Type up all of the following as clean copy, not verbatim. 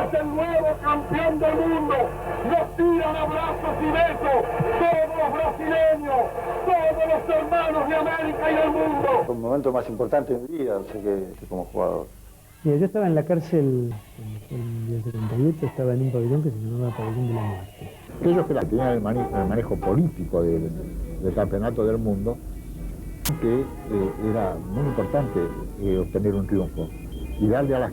es el nuevo campeón del mundo. Nos tiran abrazos y besos todos los brasileños, todos los hermanos de América y del mundo. Un momento más importante de mi vida, sé que como jugador. Mira, yo estaba en la cárcel en el 78, estaba en un pabellón que se llamaba Pabellón de la Muerte. Aquellos que tenían el manejo político del campeonato del mundo, que era muy importante obtener un triunfo y darle a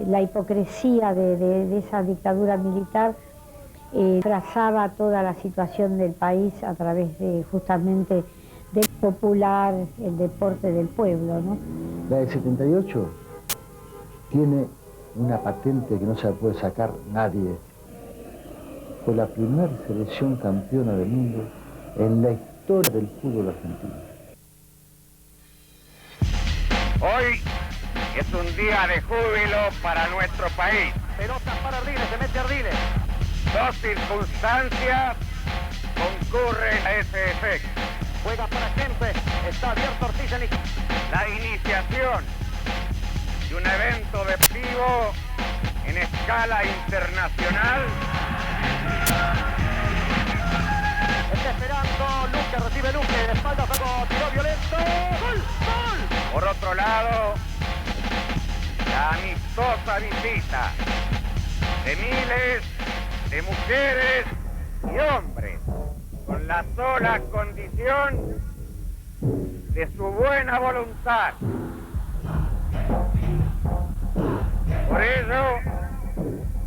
la hipocresía de esa dictadura militar trazaba toda la situación del país a través de justamente del popular, el deporte del pueblo, ¿no? La del 78 tiene una patente que no se la puede sacar nadie. Fue la primera selección campeona del mundo en la historia del fútbol argentino. Hoy es un día de júbilo para nuestro país. Pelotas para Ardiles, se mete Ardiles. Dos circunstancias concurren a ese efecto. Juega para Kempes, está abierto Ortiz en la iniciación de un evento deportivo en escala internacional. Está esperando Luque, recibe Luque, de espalda, juego, tiro violento. ¡Gol! ¡Gol! Por otro lado, la amistosa visita de miles de mujeres y hombres con la sola condición de su buena voluntad. Por ello,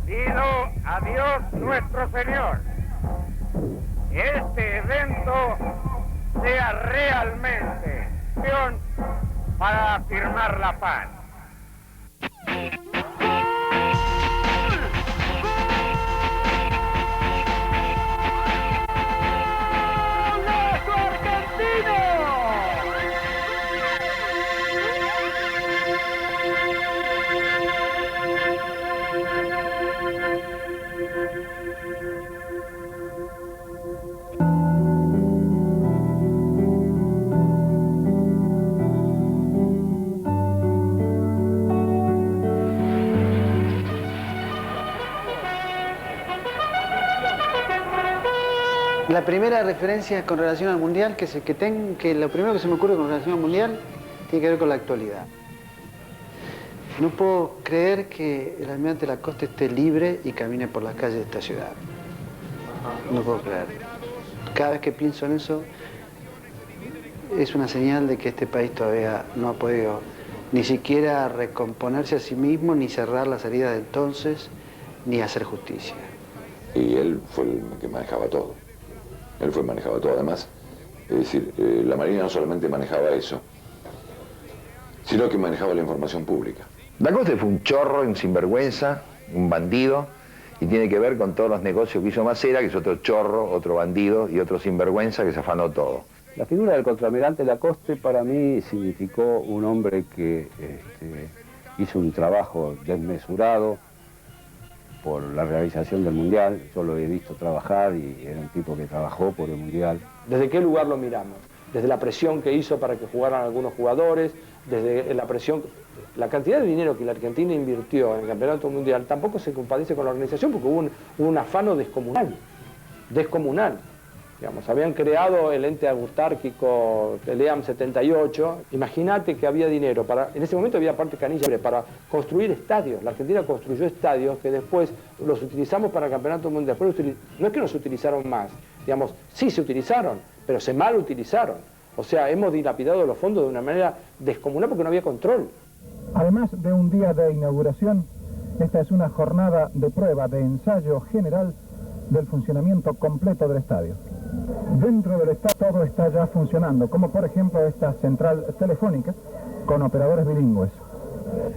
pido a Dios nuestro Señor que este evento sea realmente acción para afirmar la paz. La primera referencia con relación al Mundial, que lo primero que se me ocurre con relación al Mundial tiene que ver con la actualidad. No puedo creer que el almirante Lacoste esté libre y camine por las calles de esta ciudad. No puedo creer. Cada vez que pienso en eso, es una señal de que este país todavía no ha podido ni siquiera recomponerse a sí mismo, ni cerrar las heridas de entonces, ni hacer justicia. Y él fue el que manejaba todo. Él fue el que manejaba todo, además. Es decir, la Marina no solamente manejaba eso, sino que manejaba la información pública. Lacoste fue un chorro, un sinvergüenza, un bandido, y tiene que ver con todos los negocios que hizo Macera, que es otro chorro, otro bandido y otro sinvergüenza que se afanó todo. La figura del contraalmirante Lacoste para mí significó un hombre que hizo un trabajo desmesurado por la realización del Mundial. Yo lo he visto trabajar y era un tipo que trabajó por el Mundial. ¿Desde qué lugar lo miramos? Desde la presión que hizo para que jugaran algunos jugadores, desde la presión, la cantidad de dinero que la Argentina invirtió en el Campeonato Mundial tampoco se compadece con la organización porque hubo un afano descomunal. Digamos, habían creado el ente autárquico, el EAM 78. Imagínate que había dinero en ese momento había parte canilla para construir estadios. La Argentina construyó estadios que después los utilizamos para el Campeonato Mundial. No es que no se utilizaron más, digamos, sí se utilizaron, pero se mal utilizaron. O sea, hemos dilapidado los fondos de una manera descomunal porque no había control. Además de un día de inauguración, esta es una jornada de prueba, de ensayo general del funcionamiento completo del estadio. Dentro del estadio todo está ya funcionando, como por ejemplo esta central telefónica con operadores bilingües.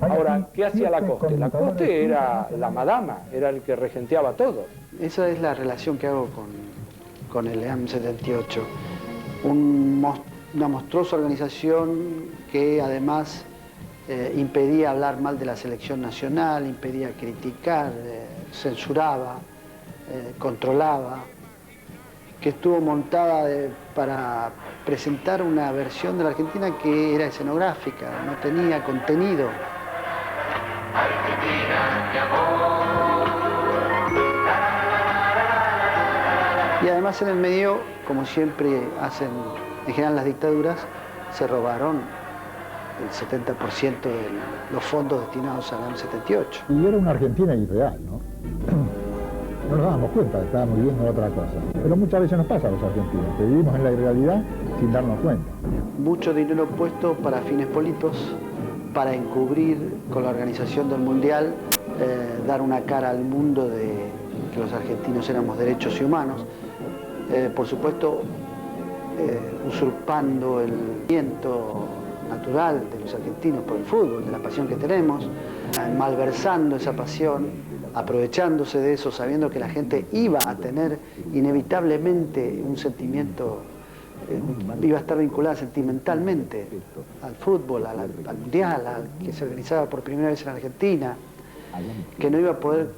Ahora, ¿qué hacía Lacoste? Lacoste era la madama, era el que regenteaba todo. Esa es la relación que hago con el EAM 78. Una monstruosa organización que además impedía hablar mal de la selección nacional, impedía criticar, censuraba, controlaba, que estuvo montada para presentar una versión de la Argentina que era escenográfica, no tenía contenido. Argentina, mi amor. además en el medio, como siempre hacen en general las dictaduras, se robaron el 70% de los fondos destinados al año 78. Y era una Argentina irreal, ¿no? No nos dábamos cuenta de que estábamos viviendo otra cosa. Pero muchas veces nos pasa a los argentinos, que vivimos en la irrealidad sin darnos cuenta. Mucho dinero puesto para fines políticos, para encubrir con la organización del Mundial, dar una cara al mundo de que los argentinos éramos derechos y humanos. Por supuesto, usurpando el viento natural de los argentinos por el fútbol, de la pasión que tenemos, malversando esa pasión, aprovechándose de eso, sabiendo que la gente iba a tener inevitablemente un sentimiento, iba a estar vinculada sentimentalmente al fútbol, al mundial, al que se organizaba por primera vez en Argentina, que no iba a poder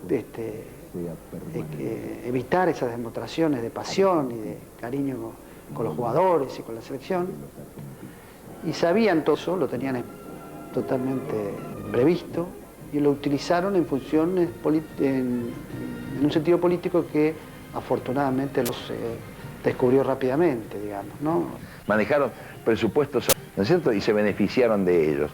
evitar esas demostraciones de pasión y de cariño con los jugadores y con la selección. Y sabían todo eso, lo tenían totalmente previsto y lo utilizaron en funciones, en un sentido político que afortunadamente los descubrió rápidamente, digamos, ¿no? Manejaron presupuestos, ¿no es cierto?, y se beneficiaron de ellos.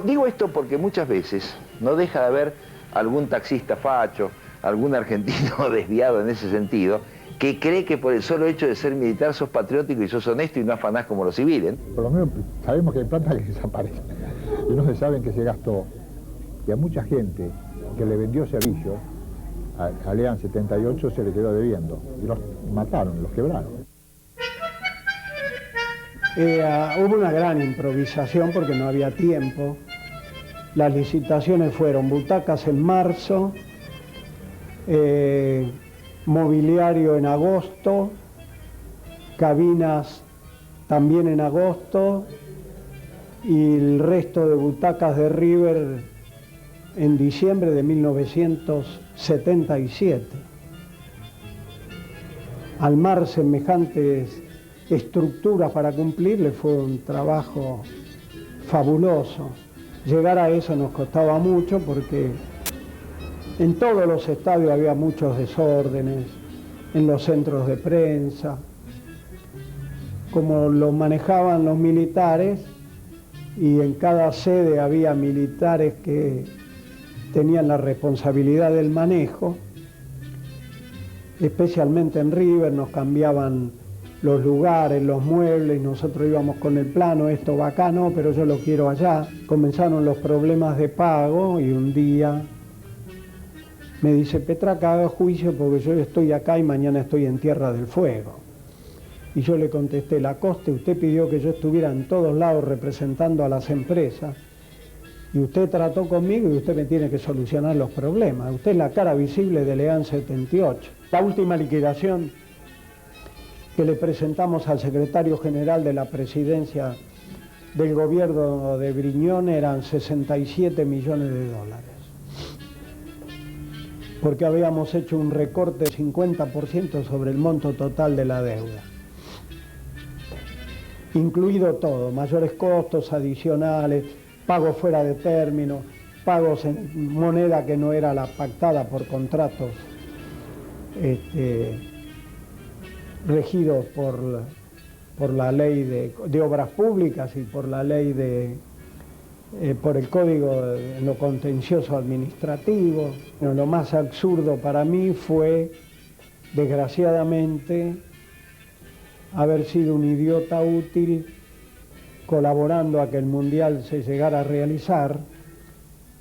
Digo esto porque muchas veces no deja de haber algún taxista facho, algún argentino desviado en ese sentido, que cree que por el solo hecho de ser militar sos patriótico y sos honesto y no afanás como los civiles. Por lo menos sabemos que hay plata que desaparece y no se sabe en qué se gastó. Y a mucha gente que le vendió servicio a Lean 78 se le quedó debiendo y los mataron, los quebraron. Hubo una gran improvisación porque no había tiempo. Las licitaciones fueron butacas en marzo, mobiliario en agosto, cabinas también en agosto y el resto de butacas de River en diciembre de 1977. Armar semejantes estructuras para cumplirle fue un trabajo fabuloso. Llegar a eso nos costaba mucho porque en todos los estadios había muchos desórdenes, en los centros de prensa. Como lo manejaban los militares, y en cada sede había militares que tenían la responsabilidad del manejo, especialmente en River nos cambiaban los lugares, los muebles, nosotros íbamos con el plano, esto va acá, no, pero yo lo quiero allá. Comenzaron los problemas de pago y un día me dice, Petraca, haga juicio porque yo estoy acá y mañana estoy en Tierra del Fuego. Y yo le contesté, Lacoste, usted pidió que yo estuviera en todos lados representando a las empresas y usted trató conmigo y usted me tiene que solucionar los problemas. Usted es la cara visible de Lean 78. La última liquidación que le presentamos al secretario general de la presidencia del gobierno de Briñón eran 67 millones de dólares. Porque habíamos hecho un recorte de 50% sobre el monto total de la deuda. Incluido todo, mayores costos adicionales, pagos fuera de término, pagos en moneda que no era la pactada por contratos regidos por la ley de obras públicas y por la ley por el código en lo contencioso administrativo. Bueno, lo más absurdo para mí fue, desgraciadamente, haber sido un idiota útil colaborando a que el Mundial se llegara a realizar,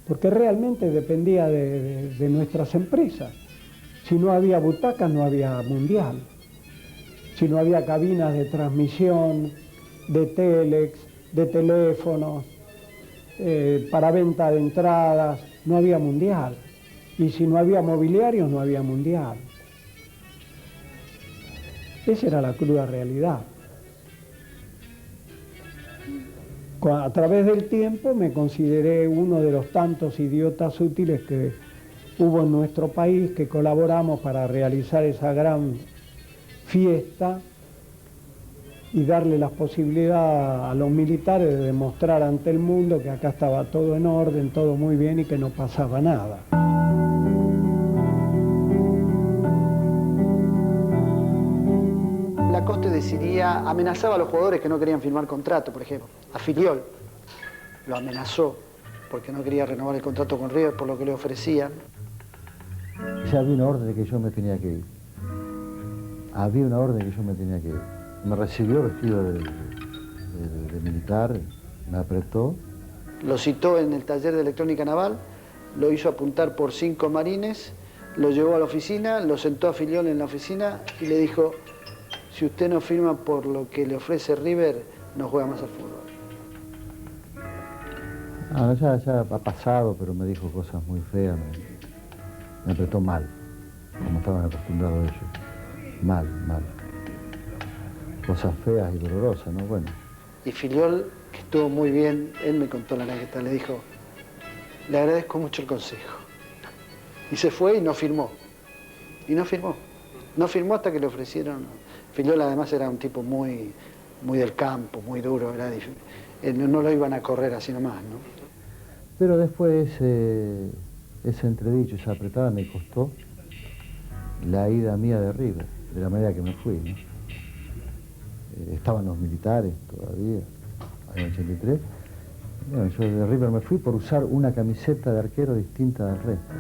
porque realmente dependía de nuestras empresas. Si no había butacas, no había Mundial. Si no había cabinas de transmisión, de telex, de teléfonos, para venta de entradas, no había Mundial. Y si no había mobiliarios, no había Mundial. Esa era la cruda realidad. A través del tiempo me consideré uno de los tantos idiotas útiles que hubo en nuestro país, que colaboramos para realizar esa gran fiesta y darle la posibilidad a los militares de demostrar ante el mundo que acá estaba todo en orden, todo muy bien y que no pasaba nada. Lacoste decidía, amenazaba a los jugadores que no querían firmar contrato, por ejemplo. A Filiol lo amenazó porque no quería renovar el contrato con River por lo que le ofrecían. Ya había una orden de que yo me tenía que ir. Había una orden de que yo me tenía que ir. Me recibió vestido de militar, me apretó. Lo citó en el taller de electrónica naval, lo hizo apuntar por 5 marines, lo llevó a la oficina, lo sentó a Filiol en la oficina y le dijo: si usted no firma por lo que le ofrece River, no juega más al fútbol. Ah, ya ha pasado, pero me dijo cosas muy feas, me apretó mal, como estaban acostumbrados ellos. Mal. Cosas feas y dolorosas, ¿no? Bueno. Y Filiol, que estuvo muy bien, él me contó la anécdota, le dijo: le agradezco mucho el consejo. Y se fue y no firmó. Y no firmó. No firmó hasta que le ofrecieron. Filiol además era un tipo muy del campo, muy duro, no lo iban a correr así nomás, ¿no? Pero después ese entredicho, esa apretada, me costó la ida mía de River, de la manera que me fui, ¿no? Estaban los militares todavía, en el 83. Bueno, yo de River me fui por usar una camiseta de arquero distinta del resto.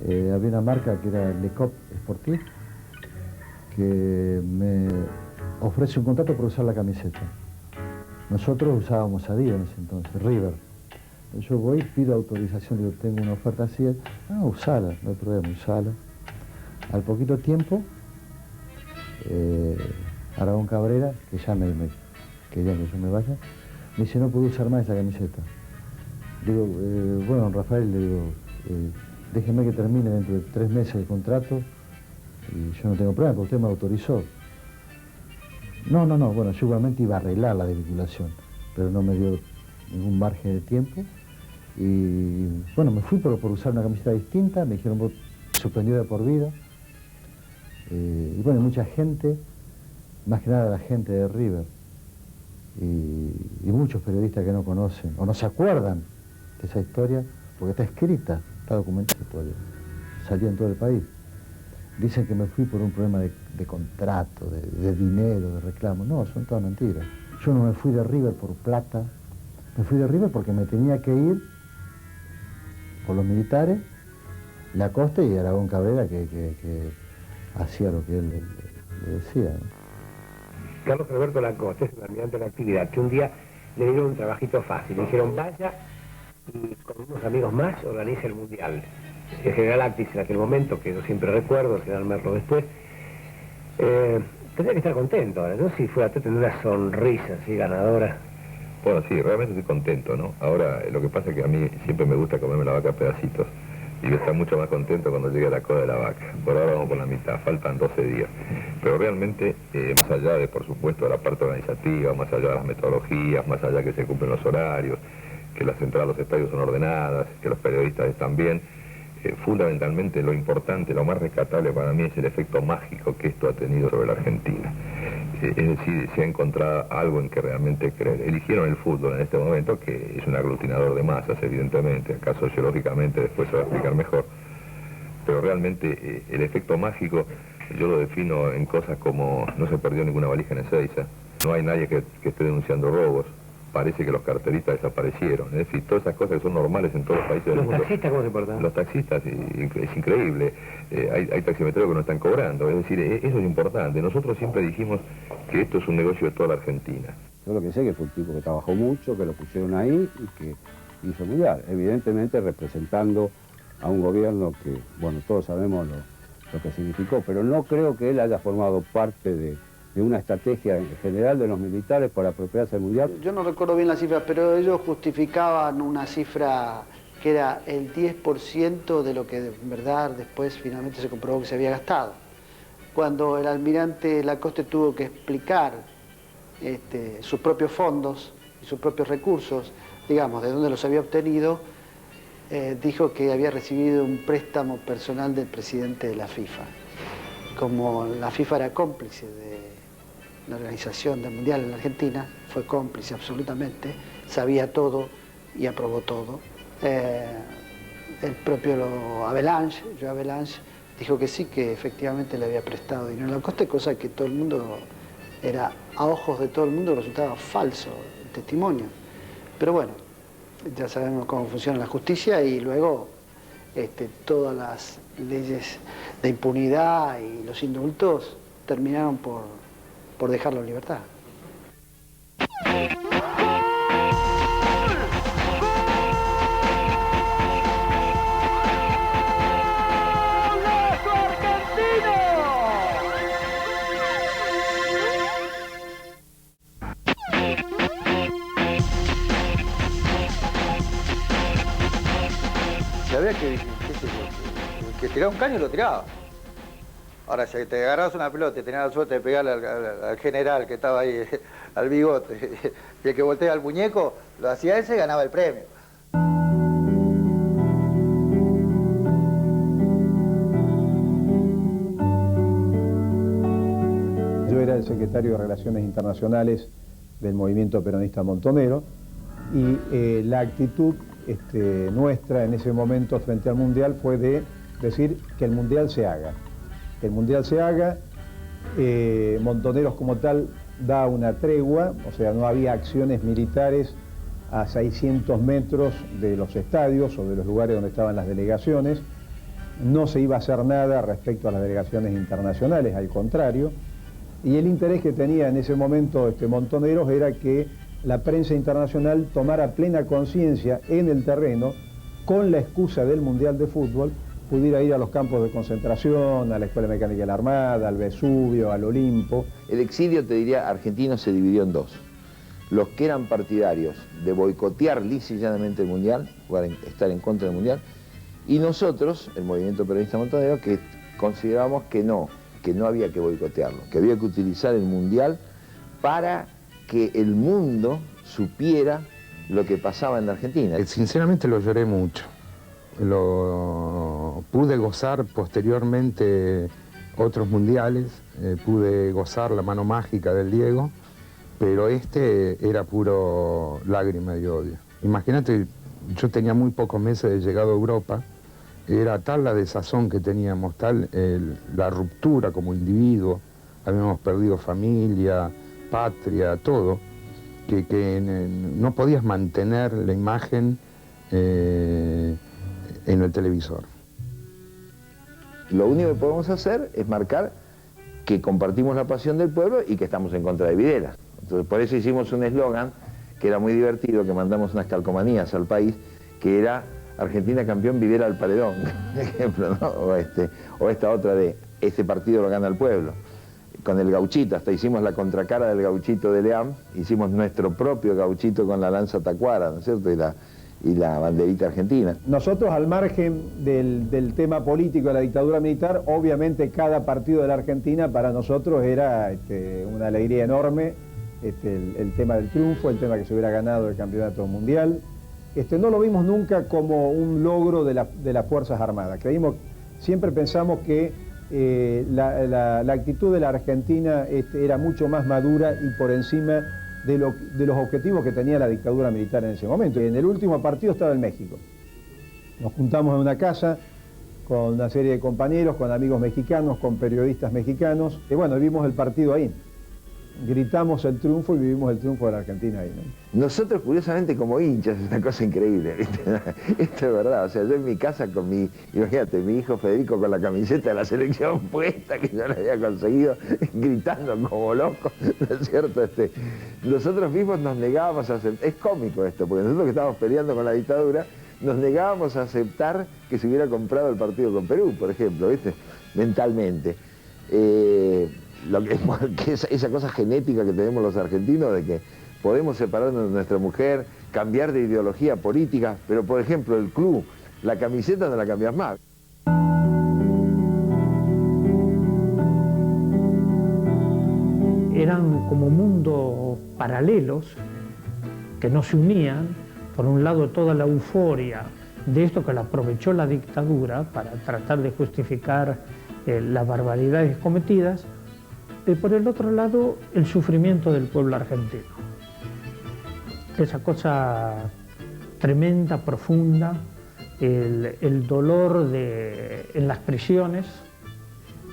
Había una marca que era Le Cop Sportif, que me ofrece un contrato por usar la camiseta. Nosotros usábamos Adidas en ese entonces, River. Yo voy, pido autorización, digo, tengo una oferta así, usala, no hay problema, usala. Al poquito tiempo, Aragón Cabrera, que ya me querían que yo me vaya, me dice: no puedo usar más esa camiseta. Digo, bueno, don Rafael, le digo, déjeme que termine dentro de 3 meses el contrato y yo no tengo problema, porque usted me autorizó. No, bueno, yo igualmente iba a arreglar la desvinculación, pero no me dio ningún margen de tiempo. Y bueno, me fui por usar una camiseta distinta, me dijeron: vos suspendido de por vida. Y bueno, mucha gente, más que nada la gente de River, y muchos periodistas que no conocen o no se acuerdan de esa historia, porque está escrita, está documentada, salió en todo el país. Dicen que me fui por un problema de contrato, de dinero, de reclamo. No, son todas mentiras. Yo no me fui de River por plata, me fui de River porque me tenía que ir por los militares, Lacoste y Aragón Cabrera, que hacía lo que él le decía, ¿no? Carlos Alberto Lacoste es un almirante de la actividad que un día le dieron un trabajito fácil. Le dijeron: vaya y con unos amigos más organiza el Mundial. El general Actis en aquel momento, que yo siempre recuerdo, el general Merlo después, tendría que estar contento ahora, ¿no? Si fuera a tener una sonrisa así ganadora. Bueno, sí, realmente estoy contento, ¿no? Ahora, lo que pasa es que a mí siempre me gusta comerme la vaca a pedacitos. Y voy a estar mucho más contento cuando llegue a la coda de la vaca. Por ahora vamos por la mitad, faltan 12 días. Pero realmente, más allá de, por supuesto, de la parte organizativa, más allá de las metodologías, más allá que se cumplen los horarios, que las entradas a los estadios son ordenadas, que los periodistas están bien, fundamentalmente lo importante, lo más rescatable para mí es el efecto mágico que esto ha tenido sobre la Argentina. Es decir, se ha encontrado algo en que realmente creer. Eligieron el fútbol en este momento, que es un aglutinador de masas, evidentemente, acaso sociológicamente después se va a explicar mejor, pero realmente el efecto mágico yo lo defino en cosas como: no se perdió ninguna valija en Ezeiza, no hay nadie que esté denunciando robos, parece que los carteristas desaparecieron, es decir, todas esas cosas que son normales en todos los países del mundo. ¿Los taxistas cómo se portan? Los taxistas, es increíble, hay taximetreros que no están cobrando, es decir, eso es importante. Nosotros siempre dijimos que esto es un negocio de toda la Argentina. Yo lo que sé es que fue un tipo que trabajó mucho, que lo pusieron ahí y que hizo mundial, evidentemente representando a un gobierno que, bueno, todos sabemos lo que significó, pero no creo que él haya formado parte de una estrategia en general de los militares para apropiarse del mundial. Yo no recuerdo bien las cifras, pero ellos justificaban una cifra que era el 10% de lo que en verdad después finalmente se comprobó que se había gastado. Cuando el almirante Lacoste tuvo que explicar sus propios fondos y sus propios recursos, digamos, de dónde los había obtenido, dijo que había recibido un préstamo personal del presidente de la FIFA. Como la FIFA era cómplice de la organización del Mundial en la Argentina, fue cómplice absolutamente, sabía todo y aprobó todo. El propio Joe Avalanche dijo que sí, que efectivamente le había prestado dinero a Lacoste, cosa que todo el mundo, a ojos de todo el mundo resultaba falso el testimonio. Pero bueno, ya sabemos cómo funciona la justicia y luego todas las leyes de impunidad y los indultos terminaron por dejarlo en libertad. Sabía que tiraba un caño lo tiraba. Ahora, si te agarrabas una pelota y tenías la suerte de pegarle al general que estaba ahí, al bigote, y el que voltea al muñeco, lo hacía ese y ganaba el premio. Yo era el secretario de Relaciones Internacionales del movimiento peronista montonero y la actitud nuestra en ese momento frente al Mundial fue de decir que el Mundial se haga. Que el Mundial se haga, Montoneros como tal da una tregua, o sea, no había acciones militares a 600 metros de los estadios o de los lugares donde estaban las delegaciones, no se iba a hacer nada respecto a las delegaciones internacionales, al contrario, y el interés que tenía en ese momento Montoneros era que la prensa internacional tomara plena conciencia en el terreno, con la excusa del Mundial de Fútbol, pudiera ir a los campos de concentración, a la Escuela Mecánica de la Armada, al Vesubio, al Olimpo. El exilio, te diría, argentino se dividió en dos. Los que eran partidarios de boicotear lisa y llanamente el Mundial, estar en contra del Mundial, y nosotros, el movimiento peronista montonero, que considerábamos que no había que boicotearlo, que había que utilizar el Mundial para que el mundo supiera lo que pasaba en la Argentina. Sinceramente lo lloré mucho. Lo pude gozar posteriormente otros mundiales, pude gozar la mano mágica del Diego, pero era puro lágrima y odio. Imagínate, yo tenía muy pocos meses de llegado a Europa, era tal la desazón que teníamos, tal la ruptura como individuo, habíamos perdido familia, patria, todo, que no podías mantener la imagen en el televisor. Lo único que podemos hacer es marcar que compartimos la pasión del pueblo y que estamos en contra de Videla. Entonces, por eso hicimos un eslogan que era muy divertido, que mandamos unas calcomanías al país, que era Argentina campeón, Videla al paredón, por ejemplo, ¿no? O esta otra de este partido lo gana el pueblo. Con el gauchito, hasta hicimos la contracara del gauchito de Leam, hicimos nuestro propio gauchito con la lanza tacuara, ¿no es cierto? Y la banderita argentina. Nosotros, al margen del tema político de la dictadura militar, obviamente cada partido de la Argentina para nosotros era una alegría enorme, el tema del triunfo, el tema que se hubiera ganado el campeonato mundial. No lo vimos nunca como un logro de las Fuerzas Armadas. Siempre pensamos que la actitud de la Argentina era mucho más madura y por encima de los objetivos que tenía la dictadura militar en ese momento. En el último partido estaba en México. Nos juntamos en una casa con una serie de compañeros, con amigos mexicanos, con periodistas mexicanos, y bueno, vimos el partido ahí. Gritamos el triunfo y vivimos el triunfo de la Argentina ahí, ¿no? Nosotros, curiosamente, como hinchas, es una cosa increíble, ¿viste? Esto es verdad, o sea, yo en mi casa con imagínate, mi hijo Federico con la camiseta de la selección puesta, que yo la había conseguido, gritando como loco, ¿no es cierto? Nosotros mismos nos negábamos a aceptar, es cómico esto, porque nosotros que estábamos peleando con la dictadura, nos negábamos a aceptar que se hubiera comprado el partido con Perú, por ejemplo, ¿viste? Mentalmente. Esa cosa genética que tenemos los argentinos de que podemos separarnos de nuestra mujer, cambiar de ideología política, pero por ejemplo el club, la camiseta no la cambias más. Eran como mundos paralelos que no se unían. Por un lado, toda la euforia de esto que la aprovechó la dictadura para tratar de justificar las barbaridades cometidas. Por el otro lado, el sufrimiento del pueblo argentino. Esa cosa tremenda, profunda, el dolor en las prisiones,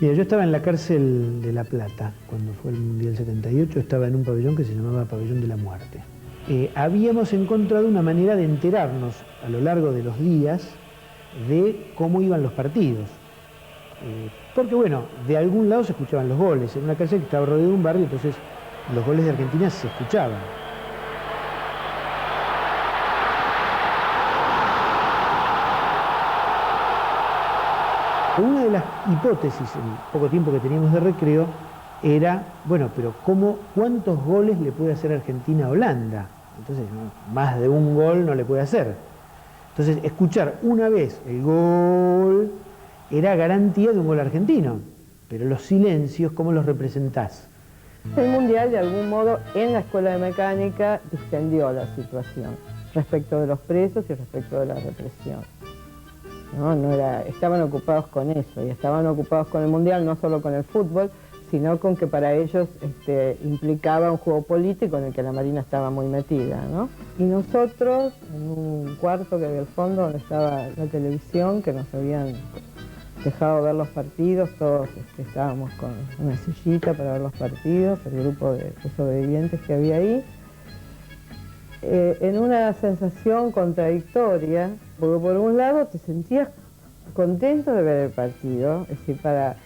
Mira, yo estaba en la cárcel de La Plata cuando fue el Mundial 78, estaba en un pabellón que se llamaba Pabellón de la Muerte. Habíamos encontrado una manera de enterarnos a lo largo de los días de cómo iban los partidos. Porque bueno, de algún lado se escuchaban los goles, en una cárcel que estaba rodeada de un barrio, entonces los goles de Argentina se escuchaban. Una de las hipótesis, en el poco tiempo que teníamos de recreo, era, bueno, pero ¿cuántos goles le puede hacer Argentina a Holanda? Entonces, más de un gol no le puede hacer. Entonces, escuchar una vez el gol era garantía de un gol argentino, pero los silencios, ¿cómo los representás? El Mundial, de algún modo, en la Escuela de Mecánica, distendió la situación respecto de los presos y respecto de la represión. Estaban ocupados con eso, y estaban ocupados con el Mundial, no solo con el fútbol, sino con que para ellos implicaba un juego político en el que la Marina estaba muy metida, ¿no? Y nosotros, en un cuarto que había al fondo, donde estaba la televisión, que nos habían dejado ver los partidos, todos estábamos con una sillita para ver los partidos, el grupo de sobrevivientes que había ahí, en una sensación contradictoria, porque por un lado te sentías contento de ver el partido, es decir, para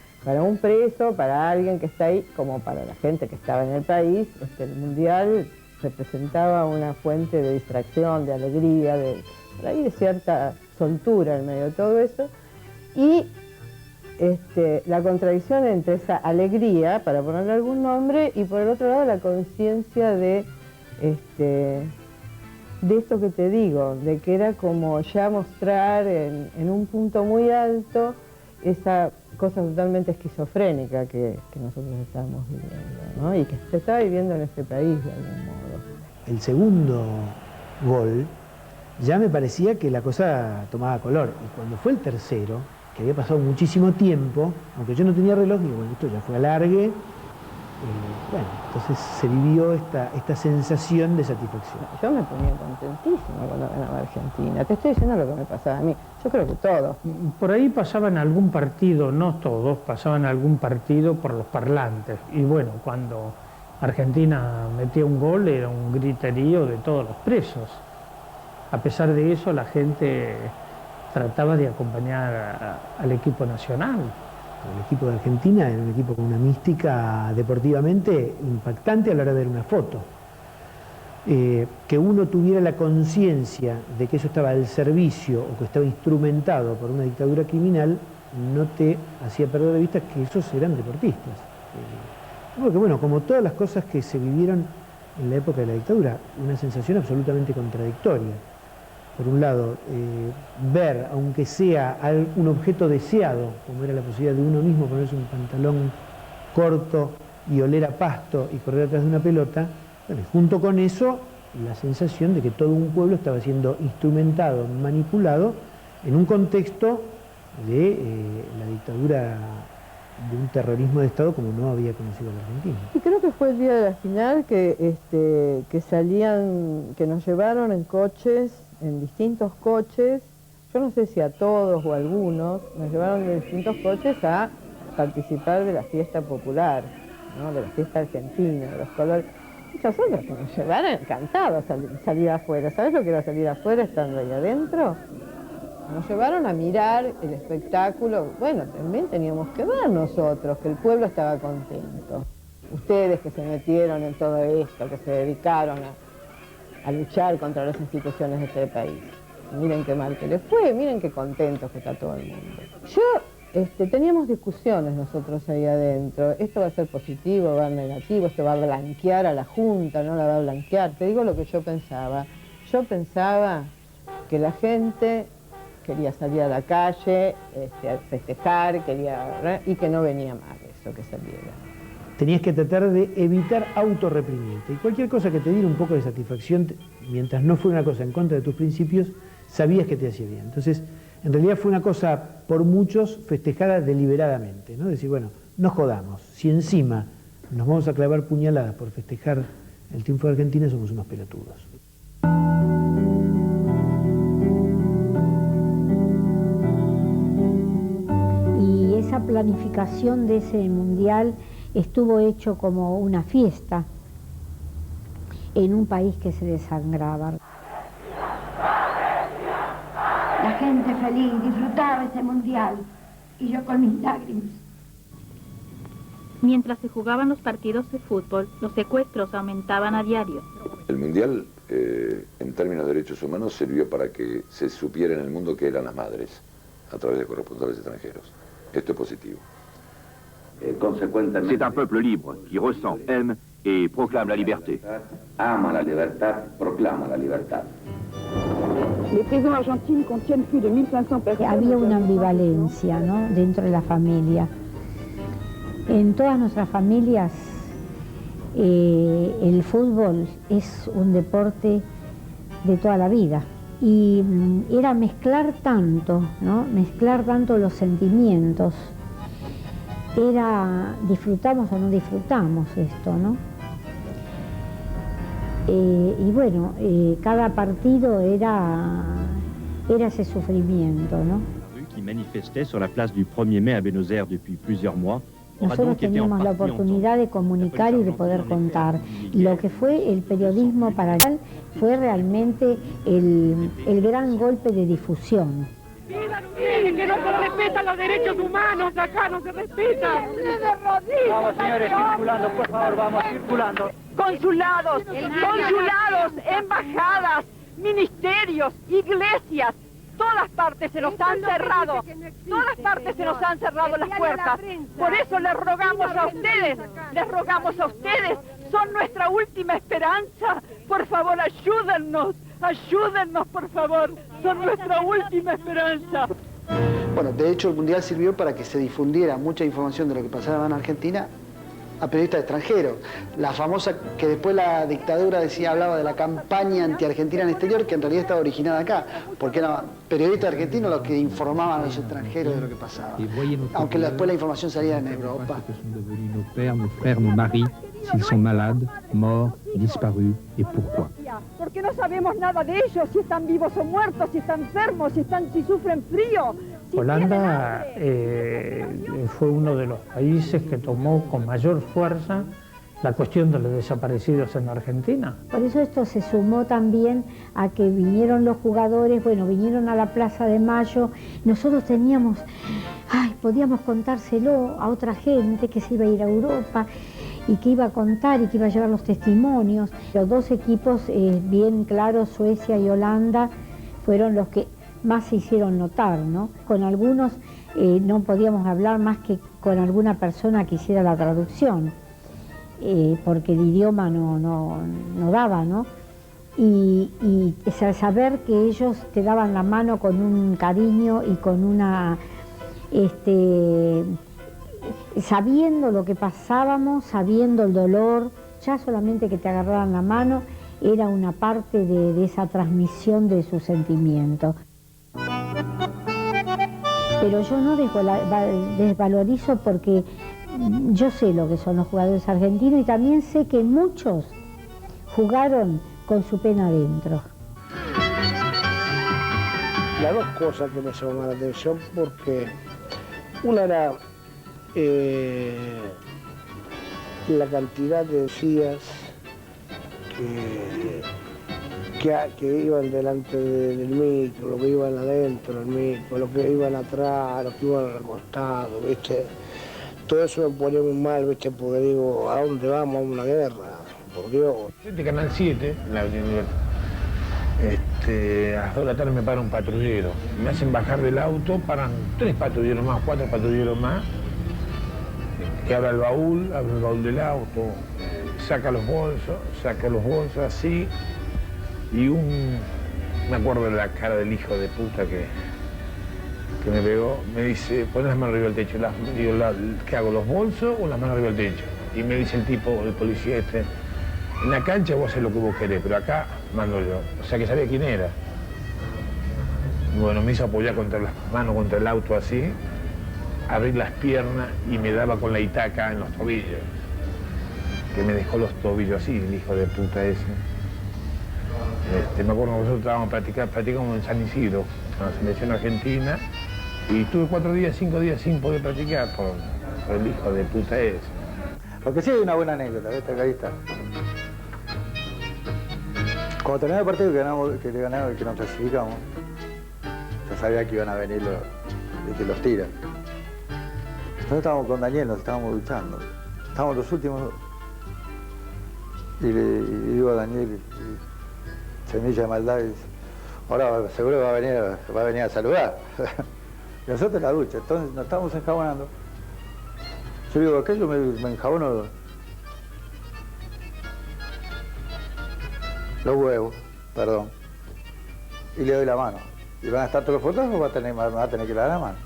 un preso, para alguien que está ahí, como para la gente que estaba en el país, el Mundial representaba una fuente de distracción, de alegría, por ahí de cierta soltura en medio de todo eso, y la contradicción entre esa alegría, para ponerle algún nombre, y por el otro lado la conciencia de esto que te digo, de que era como ya mostrar en un punto muy alto esa cosa totalmente esquizofrénica que nosotros estábamos viviendo, ¿no? Y que se está viviendo en este país de algún modo. El segundo gol ya me parecía que la cosa tomaba color, y cuando fue el tercero, que había pasado muchísimo tiempo, aunque yo no tenía reloj, digo, bueno, esto ya fue alargue. Bueno, entonces se vivió esta sensación de satisfacción. Yo me ponía contentísima cuando ganaba Argentina. Te estoy diciendo lo que me pasaba a mí. Yo creo que todos. Por ahí pasaban algún partido, no todos, pasaban algún partido por los parlantes. Y bueno, cuando Argentina metía un gol era un griterío de todos los presos. A pesar de eso, la gente trataba de acompañar al equipo nacional. El equipo de Argentina era un equipo con una mística deportivamente impactante a la hora de ver una foto. Que uno tuviera la conciencia de que eso estaba al servicio o que estaba instrumentado por una dictadura criminal no te hacía perder de vista que esos eran deportistas. Porque bueno, como todas las cosas que se vivieron en la época de la dictadura, una sensación absolutamente contradictoria. Por un lado, ver, aunque sea un objeto deseado, como era la posibilidad de uno mismo ponerse un pantalón corto y oler a pasto y correr atrás de una pelota, bueno, junto con eso, la sensación de que todo un pueblo estaba siendo instrumentado, manipulado, en un contexto de la dictadura, de un terrorismo de Estado como no había conocido la Argentina. Y creo que fue el día de la final que salían, que nos llevaron en coches, en distintos coches, yo no sé si a todos o a algunos, nos llevaron en distintos coches a participar de la fiesta popular, ¿no? De la fiesta argentina, de los colores. Y nosotros que nos llevaron encantados salir afuera. ¿Sabes lo que era salir afuera estando ahí adentro? Nos llevaron a mirar el espectáculo. Bueno, también teníamos que ver nosotros, que el pueblo estaba contento. Ustedes que se metieron en todo esto, que se dedicaron a luchar contra las instituciones de este país. Miren qué mal que les fue, miren qué contentos que está todo el mundo. Teníamos discusiones nosotros ahí adentro. Esto va a ser positivo, va a ser negativo, esto va a blanquear a la Junta, no la va a blanquear. Te digo lo que yo pensaba. Yo pensaba que la gente quería salir a la calle, a festejar, y que no venía mal eso, que saliera. Tenías que tratar de evitar autorreprimirte. Y cualquier cosa que te diera un poco de satisfacción, mientras no fuera una cosa en contra de tus principios, sabías que te hacía bien. Entonces, en realidad fue una cosa, por muchos, festejada deliberadamente, ¿no? Decir, bueno, no jodamos. Si encima nos vamos a clavar puñaladas por festejar el triunfo de Argentina, somos unos pelotudos. Y esa esa planificación de ese mundial estuvo hecho como una fiesta en un país que se desangraba. La gente feliz disfrutaba ese mundial y yo con mis lágrimas. Mientras se jugaban los partidos de fútbol, los secuestros aumentaban a diario. El mundial, en términos de derechos humanos, sirvió para que se supiera en el mundo que eran las madres, a través de corresponsales extranjeros. Esto es positivo. C'est un peuple libre, qui ressent, aime et proclame la liberté. Ama la libertad, proclama la libertad. Les prisons argentines contiennent plus de 1500 personas. Había una ambivalencia, ¿no?, dentro de la familia. En todas nuestras familias el fútbol es un deporte de toda la vida. Y era mezclar tanto, ¿no?, mezclar tanto los sentimientos. Era disfrutamos o no disfrutamos esto, ¿no? Y bueno, cada partido era ese sufrimiento, ¿no? Qui manifestait sur la place du 1er mai à Buenos Aires depuis plusieurs mois. Nosotros teníamos la oportunidad de comunicar y de poder contar. Lo que fue el periodismo para él fue realmente el gran golpe de difusión. Que no se respetan los derechos humanos, acá no se respetan. Vamos, señores, circulando, por favor, vamos, circulando. Consulados, embajadas, ministerios, iglesias, todas partes se nos han cerrado, todas partes se nos han cerrado las puertas. Por eso les rogamos a ustedes, son nuestra última esperanza. Por favor, ayúdennos, por favor, son nuestra última esperanza. Bueno, de hecho el Mundial sirvió para que se difundiera mucha información de lo que pasaba en Argentina a periodistas extranjeros. La famosa, que después la dictadura hablaba de la campaña anti-argentina en el exterior, que en realidad estaba originada acá, porque eran periodistas argentinos los que informaban a los extranjeros de lo que pasaba. Aunque después la información salía en Europa. Nos pères, nos frères, nos maris, s'ils sont malades, morts, disparus, et pourquoi. Porque no sabemos nada de ellos, si están vivos o muertos, si están enfermos, si sufren frío. Holanda fue uno de los países que tomó con mayor fuerza la cuestión de los desaparecidos en Argentina. Por eso esto se sumó también a que vinieron los jugadores, bueno, vinieron a la Plaza de Mayo. Nosotros teníamos, podíamos contárselo a otra gente que se iba a ir a Europa y que iba a contar y que iba a llevar los testimonios. Los dos equipos, bien claros, Suecia y Holanda, fueron los que más se hicieron notar, ¿no? Con algunos no podíamos hablar más que con alguna persona que hiciera la traducción, porque el idioma no daba, ¿no? Y saber que ellos te daban la mano con un cariño y con una... sabiendo lo que pasábamos, sabiendo el dolor, ya solamente que te agarraran la mano era una parte de esa transmisión de sus sentimientos. Pero yo no desvalorizo porque yo sé lo que son los jugadores argentinos y también sé que muchos jugaron con su pena adentro. Las dos cosas que me llamaron la atención, porque una era la cantidad de días que iban delante del micro, los que iban adentro del micro, los que iban atrás, los que iban al costado, ¿viste? Todo eso me ponía muy mal, ¿viste? Porque digo, ¿a dónde vamos? A una guerra, por Dios. De Canal 7, la a las 2 de la tarde me para un patrullero, me hacen bajar del auto, paran 3 patrulleros más, 4 patrulleros más, que abre el baúl del auto, saca los bolsos así, y me acuerdo de la cara del hijo de puta que me pegó, me dice, pon las manos arriba del techo. Digo, ¿qué hago, los bolsos o las manos arriba del techo? Y me dice el tipo, el policía en la cancha vos haces lo que vos querés, pero acá mando yo. O sea que sabía quién era. Bueno, me hizo apoyar contra las manos contra el auto así, abrir las piernas y me daba con la itaca en los tobillos. Que me dejó los tobillos así, el hijo de puta ese. Me acuerdo que nosotros estábamos practicando en San Isidro, con la selección argentina, Y tuve 4 días, 5 días sin poder practicar por el hijo de puta ese. Porque sí hay una buena anécdota, ¿ves? Ahí está. Cuando terminó el partido que le ganamos y que nos clasificamos, ya sabía que iban a venir los tiras. Nosotros estábamos con Daniel, nos estábamos duchando. Estábamos los últimos. Y le digo a Daniel, semilla de maldad, y dice, ahora seguro va a venir a saludar. Y nosotros en la ducha, entonces nos estábamos enjabonando. Yo digo, aquello me enjabono los huevos, perdón, y le doy la mano. Y van a estar todos los fotógrafos, va a tener que dar la mano.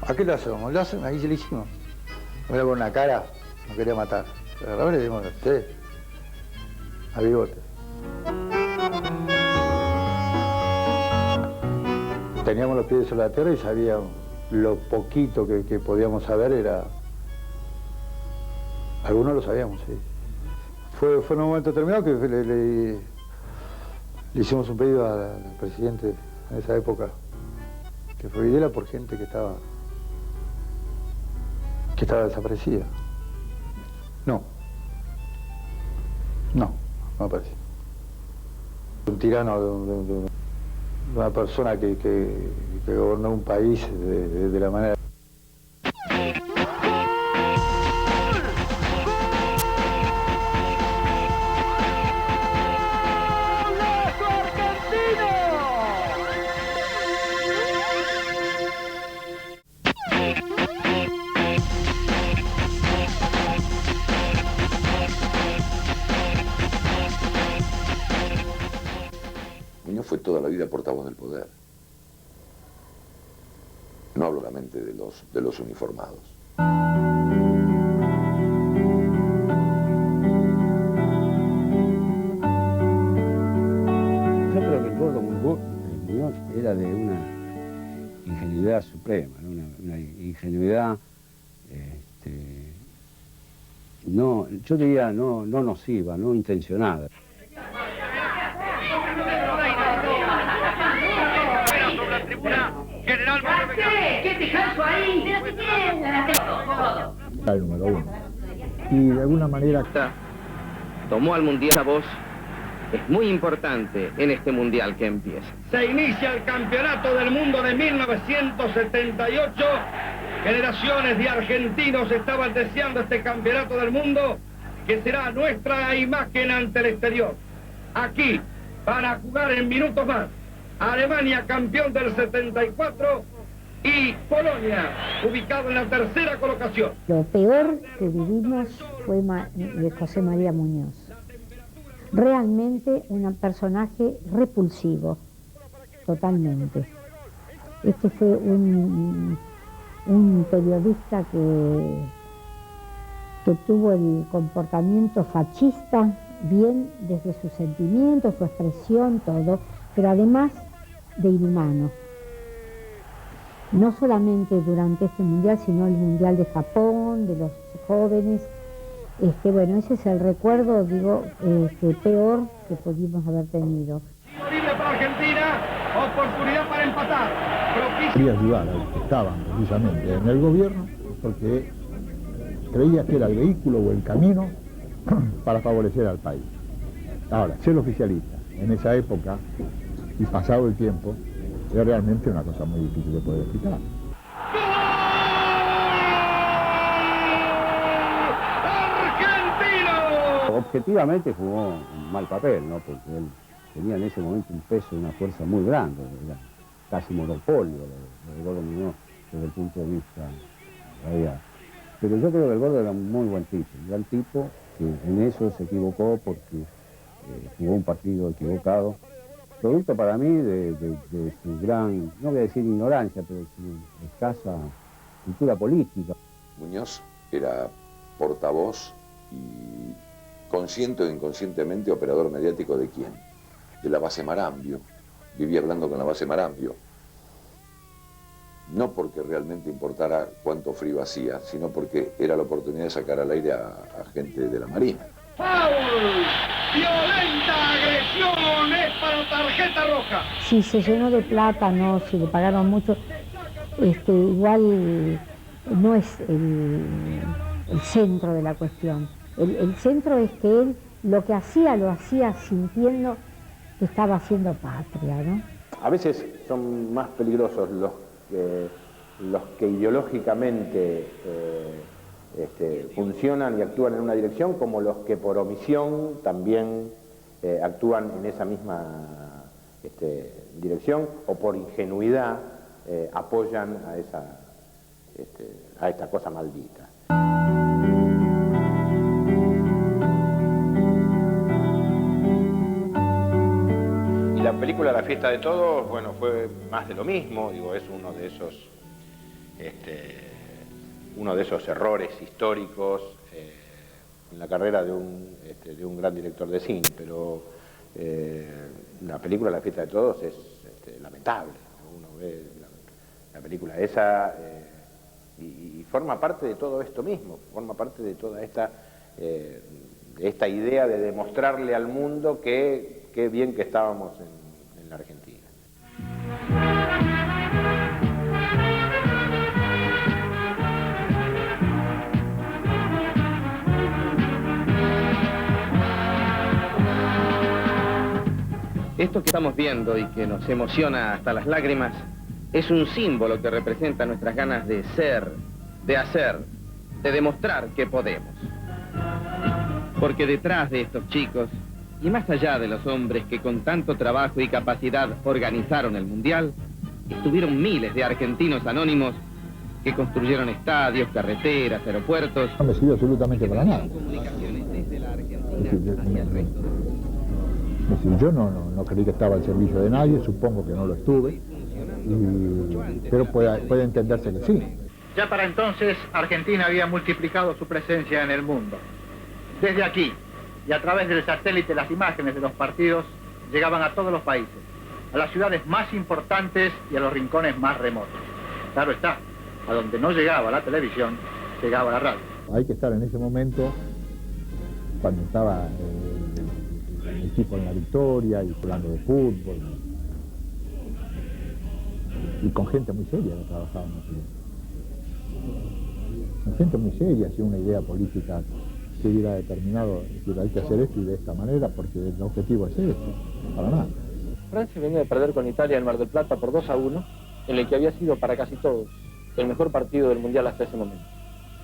¿A qué lo hacemos? Ahí se lo hicimos. Me con una cara, no quería matar. Pero ahora le dimos, sí, a bigote. Teníamos los pies sobre la tierra y sabíamos lo poquito que podíamos saber era... Algunos lo sabíamos, sí. Fue en un momento determinado que le hicimos un pedido al presidente en esa época, que fue Videla, por gente que estaba desaparecida. No me parece. Un tirano de una persona que gobernó un país de la manera... Muñoz fue toda la vida portavoz del poder. No hablo solamente de los uniformados. Yo creo que el gordo Muñoz era de una ingenuidad suprema, ¿no? Una ingenuidad, no, yo diría no nociva, no intencionada. ¿Qué te canso ahí? El número 1. Y de alguna manera tomó al mundial. Esa voz es muy importante en este mundial que empieza. Se inicia el campeonato del mundo de 1978. Generaciones de argentinos estaban deseando este campeonato del mundo, que será nuestra imagen ante el exterior. Aquí van a jugar en minutos más Alemania, campeón del 74, y Polonia, ubicado en la tercera colocación. Lo peor que vivimos fue de José María Muñoz. Realmente un personaje repulsivo, totalmente. Este fue un periodista que tuvo el comportamiento fascista, bien desde sus sentimientos, su expresión, todo, pero además de inhumano. No solamente durante este mundial, sino el mundial de Japón, de los jóvenes. Bueno, ese es el recuerdo, digo, peor que pudimos haber tenido. Libre para Argentina, oportunidad para empatar. quería ayudar a los que estaban precisamente en el gobierno, porque creía que era el vehículo o el camino para favorecer al país. Ahora, ser oficialista en esa época y pasado el tiempo es realmente una cosa muy difícil de poder explicar. Objetivamente jugó un mal papel, ¿no? Porque él tenía en ese momento un peso y una fuerza muy grande, era casi monopolio de Gordo Muñoz desde el punto de vista radial. Pero yo creo que el Gordo era un muy buen tipo, un gran tipo que en eso se equivocó porque jugó un partido equivocado, producto para mí de su gran, no voy a decir ignorancia, pero de su escasa cultura política. Muñoz era portavoz y consciente o inconscientemente operador mediático ¿de quién? De la base Marambio. Vivía hablando con la base Marambio. No porque realmente importara cuánto frío hacía, sino porque era la oportunidad de sacar al aire a gente de la Marina. ¡Foul! ¡Violenta agresión! ¡Es para tarjeta roja! Si se llenó de plata, no, si le pagaron mucho. igual no es el centro de la cuestión. El centro es que él lo que hacía, lo hacía sintiendo que estaba haciendo patria, ¿no? A veces son más peligrosos los que ideológicamente funcionan y actúan en una dirección, como los que por omisión también actúan en esa misma dirección, o por ingenuidad apoyan a esta cosa maldita. Y la película La fiesta de todos, bueno, fue más de lo mismo, digo, es uno de esos errores históricos en la carrera de un gran director de cine, pero la película La fiesta de todos es lamentable. Uno ve la película esa y forma parte de todo esto mismo, forma parte de toda esta idea de demostrarle al mundo qué bien que estábamos en la Argentina. Esto que estamos viendo y que nos emociona hasta las lágrimas es un símbolo que representa nuestras ganas de ser, de hacer, de demostrar que podemos. Porque detrás de estos chicos, y más allá de los hombres que con tanto trabajo y capacidad organizaron el Mundial, estuvieron miles de argentinos anónimos que construyeron estadios, carreteras, aeropuertos. No me sirvió absolutamente para nada. Yo no creí que estaba al servicio de nadie, supongo que no lo estuve, pero puede entenderse que sí. Ya para entonces, Argentina había multiplicado su presencia en el mundo. Desde aquí, y a través del satélite, las imágenes de los partidos llegaban a todos los países, a las ciudades más importantes y a los rincones más remotos. Claro está, a donde no llegaba la televisión, llegaba la radio. Hay que estar en ese momento, cuando estaba el equipo en la victoria y hablando de fútbol, y con gente muy seria que trabajaba en ese momento. Con gente muy seria, hacía una idea política que hubiera determinado, decir, hay que hacer esto y de esta manera porque el objetivo es esto, para nada. Francia venía de perder con Italia en Mar del Plata por 2-1, en el que había sido para casi todos el mejor partido del Mundial hasta ese momento.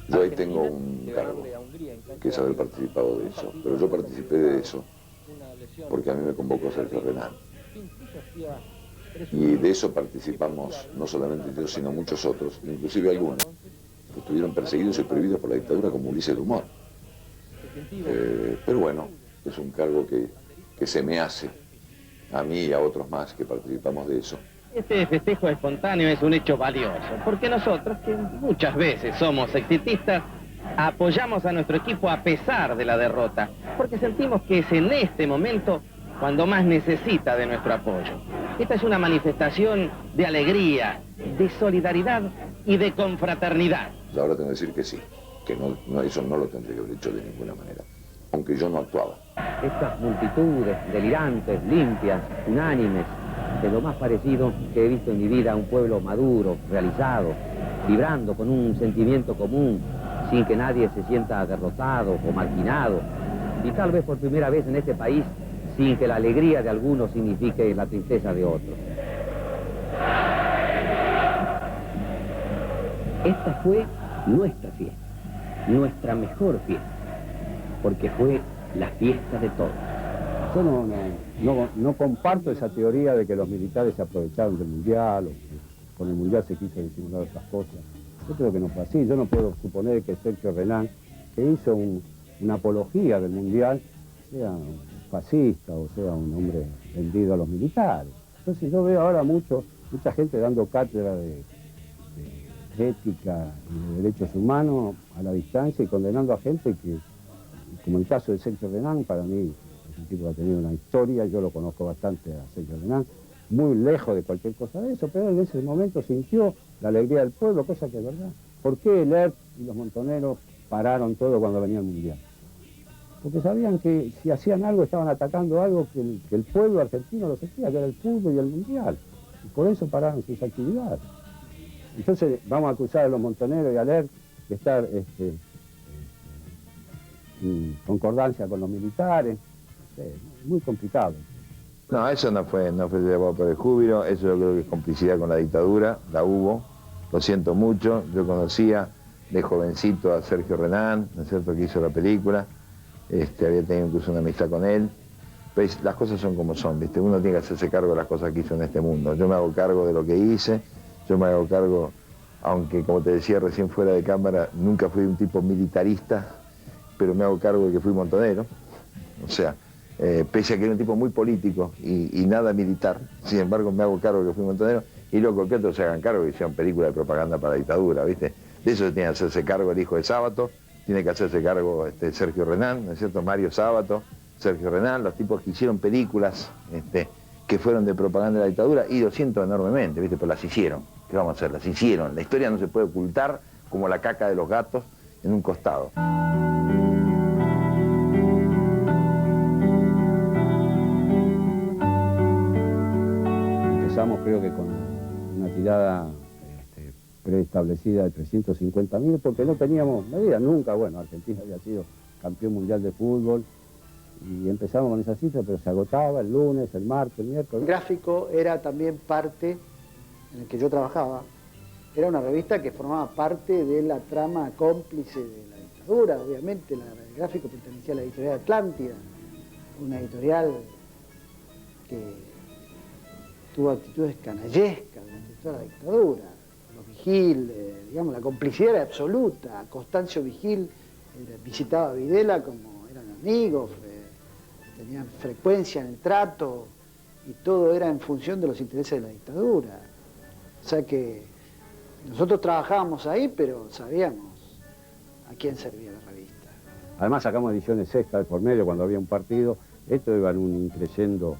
Yo ahí tengo un cargo, que es haber participado de eso, pero yo participé de eso porque a mí me convocó Sergio Renán. Y de eso participamos no solamente yo, sino muchos otros, inclusive algunos que estuvieron perseguidos y prohibidos por la dictadura, como Ulises Dumont. Pero bueno, es un cargo que se me hace a mí y a otros más que participamos de eso. Este festejo espontáneo es un hecho valioso, porque nosotros, que muchas veces somos exitistas, apoyamos a nuestro equipo a pesar de la derrota, porque sentimos que es en este momento cuando más necesita de nuestro apoyo. Esta es una manifestación de alegría, de solidaridad y de confraternidad. Y ahora tengo que decir que sí, que eso no lo tendría que haber hecho de ninguna manera, aunque yo no actuaba. Estas multitudes delirantes, limpias, unánimes, de lo más parecido que he visto en mi vida a un pueblo maduro, realizado, vibrando con un sentimiento común, sin que nadie se sienta derrotado o marginado, y tal vez por primera vez en este país, sin que la alegría de algunos signifique la tristeza de otros. Esta fue nuestra fiesta, nuestra mejor fiesta, porque fue la fiesta de todos. Yo no comparto esa teoría de que los militares se aprovecharon del Mundial o que con el Mundial se quiso disimular otras cosas. Yo creo que no fue así. Yo no puedo suponer que Sergio Renán, que hizo una apología del Mundial, sea un fascista o sea un hombre vendido a los militares. Entonces yo veo ahora mucha gente dando cátedra de ética y de derechos humanos a la distancia y condenando a gente que, como el caso de Sergio Renán, para mí es un tipo que ha tenido una historia, yo lo conozco bastante a Sergio Renán, muy lejos de cualquier cosa de eso, pero en ese momento sintió la alegría del pueblo, cosa que es verdad. ¿Por qué el ERP y los montoneros pararon todo cuando venía el Mundial? Porque sabían que si hacían algo estaban atacando algo que el pueblo argentino lo sentía, que era el fútbol y el Mundial. Y por eso pararon sus actividades. Entonces vamos a acusar a los montoneros y a leer de estar en concordancia con los militares. Muy complicado. No, eso no fue llevado por el júbilo, eso yo creo que es complicidad con la dictadura, la hubo, lo siento mucho. Yo conocía de jovencito a Sergio Renán, ¿no es cierto?, que hizo la película, había tenido incluso una amistad con él. Pues las cosas son como son, ¿viste? Uno tiene que hacerse cargo de las cosas que hizo en este mundo. Yo me hago cargo de lo que hice, yo me hago cargo, aunque como te decía recién fuera de cámara, nunca fui un tipo militarista, pero me hago cargo de que fui montonero. O sea, pese a que era un tipo muy político y nada militar, sin embargo me hago cargo de que fui montonero, y luego que otros se hagan cargo que hicieron películas de propaganda para la dictadura, ¿viste? De eso tiene que hacerse cargo el hijo de Sábato, tiene que hacerse cargo Sergio Renán, ¿no es cierto?, Mario Sábato, Sergio Renán, los tipos que hicieron películas que fueron de propaganda de la dictadura, y lo siento enormemente, ¿viste?, pero las hicieron. ¿Qué vamos a hacer? Las hicieron. La historia no se puede ocultar como la caca de los gatos en un costado. Empezamos creo que con una tirada preestablecida de 350.000 porque no teníamos medida nunca. Bueno, Argentina había sido campeón mundial de fútbol y empezamos con esa cifra, pero se agotaba el lunes, el martes, el miércoles. El gráfico era también parte en el que yo trabajaba. Era una revista que formaba parte de la trama cómplice de la dictadura. Obviamente el gráfico pertenecía a la editorial Atlántida, una editorial que tuvo actitudes canallescas durante toda la dictadura. Los Vigil, digamos, la complicidad era absoluta. Constancio Vigil visitaba a Videla como eran amigos, tenían frecuencia en el trato y todo era en función de los intereses de la dictadura. O sea que nosotros trabajábamos ahí, pero sabíamos a quién servía la revista. Además sacamos ediciones extras por medio cuando había un partido. Esto iba en un increciendo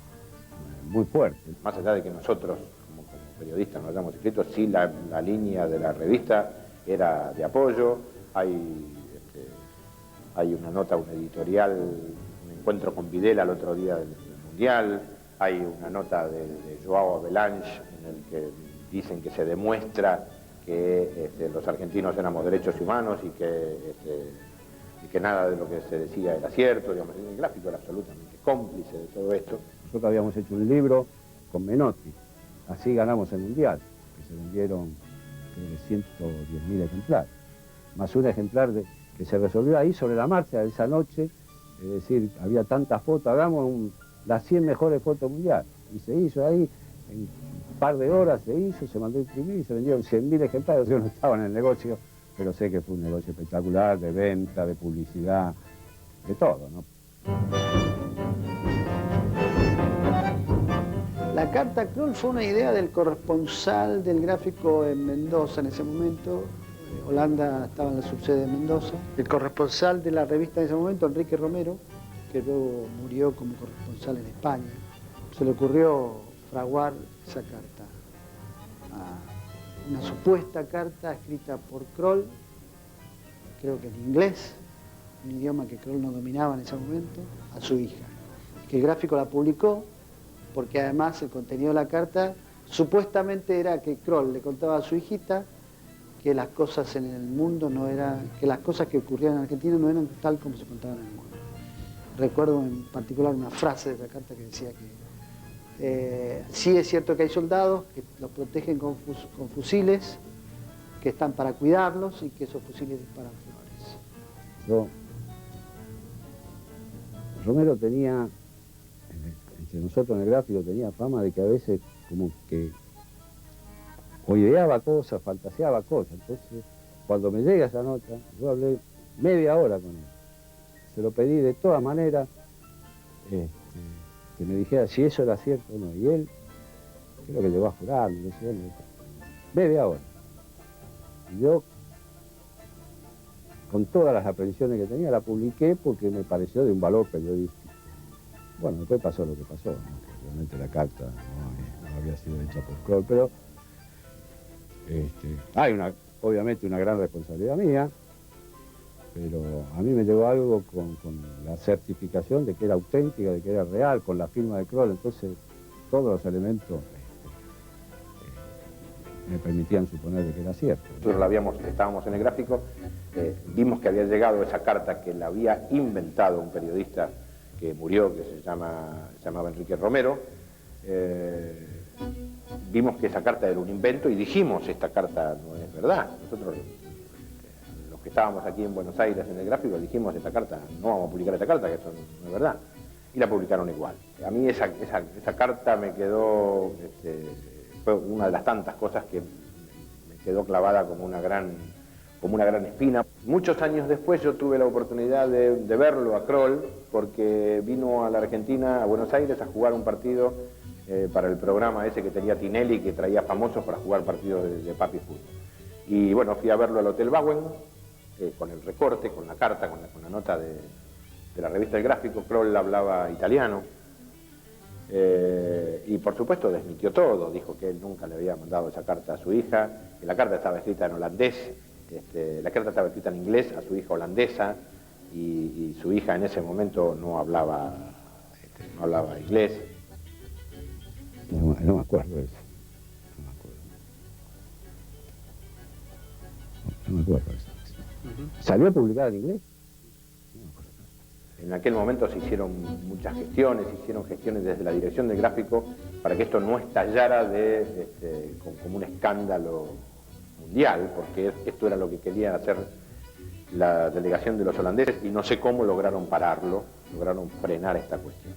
muy fuerte. Más allá de que nosotros, como periodistas, nos hayamos escrito, sí la línea de la revista era de apoyo. Hay una nota, un editorial, un encuentro con Videla el otro día del Mundial. Hay una nota de Joao Avelange en el que dicen que se demuestra que los argentinos éramos derechos humanos y que nada de lo que se decía era cierto. Digamos, el gráfico era absolutamente cómplice de todo esto. Nosotros habíamos hecho un libro con Menotti, así ganamos el Mundial, que se vendieron 110.000 ejemplares, más un ejemplar que se resolvió ahí sobre la marcha esa noche, es decir, había tantas fotos, hagamos las 100 mejores fotos mundiales, y se hizo ahí, en un par de horas se hizo, se mandó a imprimir y se vendieron 100.000 ejemplares. Yo no estaba en el negocio, pero sé que fue un negocio espectacular, de venta, de publicidad, de todo, ¿no? La carta Kroll fue una idea del corresponsal del gráfico en Mendoza en ese momento. Holanda estaba en la subsede de Mendoza. El corresponsal de la revista en ese momento, Enrique Romero, que luego murió como corresponsal en España. Se le ocurrió fraguar esa carta. Una supuesta carta escrita por Kroll, creo que en inglés, un idioma que Kroll no dominaba en ese momento, a su hija. Que el gráfico la publicó, porque además el contenido de la carta supuestamente era que Kroll le contaba a su hijita que las cosas en el mundo no eran, que las cosas que ocurrían en Argentina no eran tal como se contaban en el mundo. Recuerdo en particular una frase de esa carta que decía que sí es cierto que hay soldados que los protegen con fusiles que están para cuidarlos y que esos fusiles disparan flores. Romero tenía, entre nosotros en el gráfico, tenía fama de que a veces como que o ideaba cosas, fantaseaba cosas. Entonces, cuando me llega esa nota, yo hablé media hora con él. Se lo pedí de todas maneras que me dijera si eso era cierto o no. Y él, creo que llegó a jurar, me decía, media hora. Y yo, con todas las aprensiones que tenía, la publiqué porque me pareció de un valor periodístico. Bueno, después pasó lo que pasó, ¿no? Que realmente la carta no había sido hecha por Kroll, pero hay obviamente una gran responsabilidad mía, pero a mí me llegó algo con la certificación de que era auténtica, de que era real, con la firma de Kroll. Entonces todos los elementos me permitían suponer de que era cierto. Nosotros estábamos en el gráfico, vimos que había llegado esa carta que la había inventado un periodista que murió, que se llamaba Enrique Romero. Vimos que esa carta era un invento y dijimos, esta carta no es verdad. Nosotros, los que estábamos aquí en Buenos Aires en el gráfico, dijimos, esta carta, no vamos a publicar esta carta, que esto no es verdad. Y la publicaron igual. A mí esa carta me quedó, fue una de las tantas cosas que me quedó clavada como una gran espina. Muchos años después yo tuve la oportunidad de verlo a Kroll, porque vino a la Argentina, a Buenos Aires, a jugar un partido para el programa ese que tenía Tinelli, que traía famosos para jugar partidos de papi fútbol. Y bueno, fui a verlo al Hotel Bauen, con el recorte, con la carta, con la nota de la revista El Gráfico. Kroll hablaba italiano, y por supuesto desmintió todo, dijo que él nunca le había mandado esa carta a su hija, que la carta estaba escrita en holandés, la carta estaba escrita en inglés a su hija holandesa, y su hija en ese momento no hablaba inglés. No me acuerdo de eso. No me acuerdo de eso. ¿Salió publicada en inglés? En aquel momento se hicieron muchas gestiones, desde la dirección del gráfico para que esto no estallara como un escándalo mundial, porque esto era lo que quería hacer la delegación de los holandeses y no sé cómo lograron pararlo, lograron frenar esta cuestión.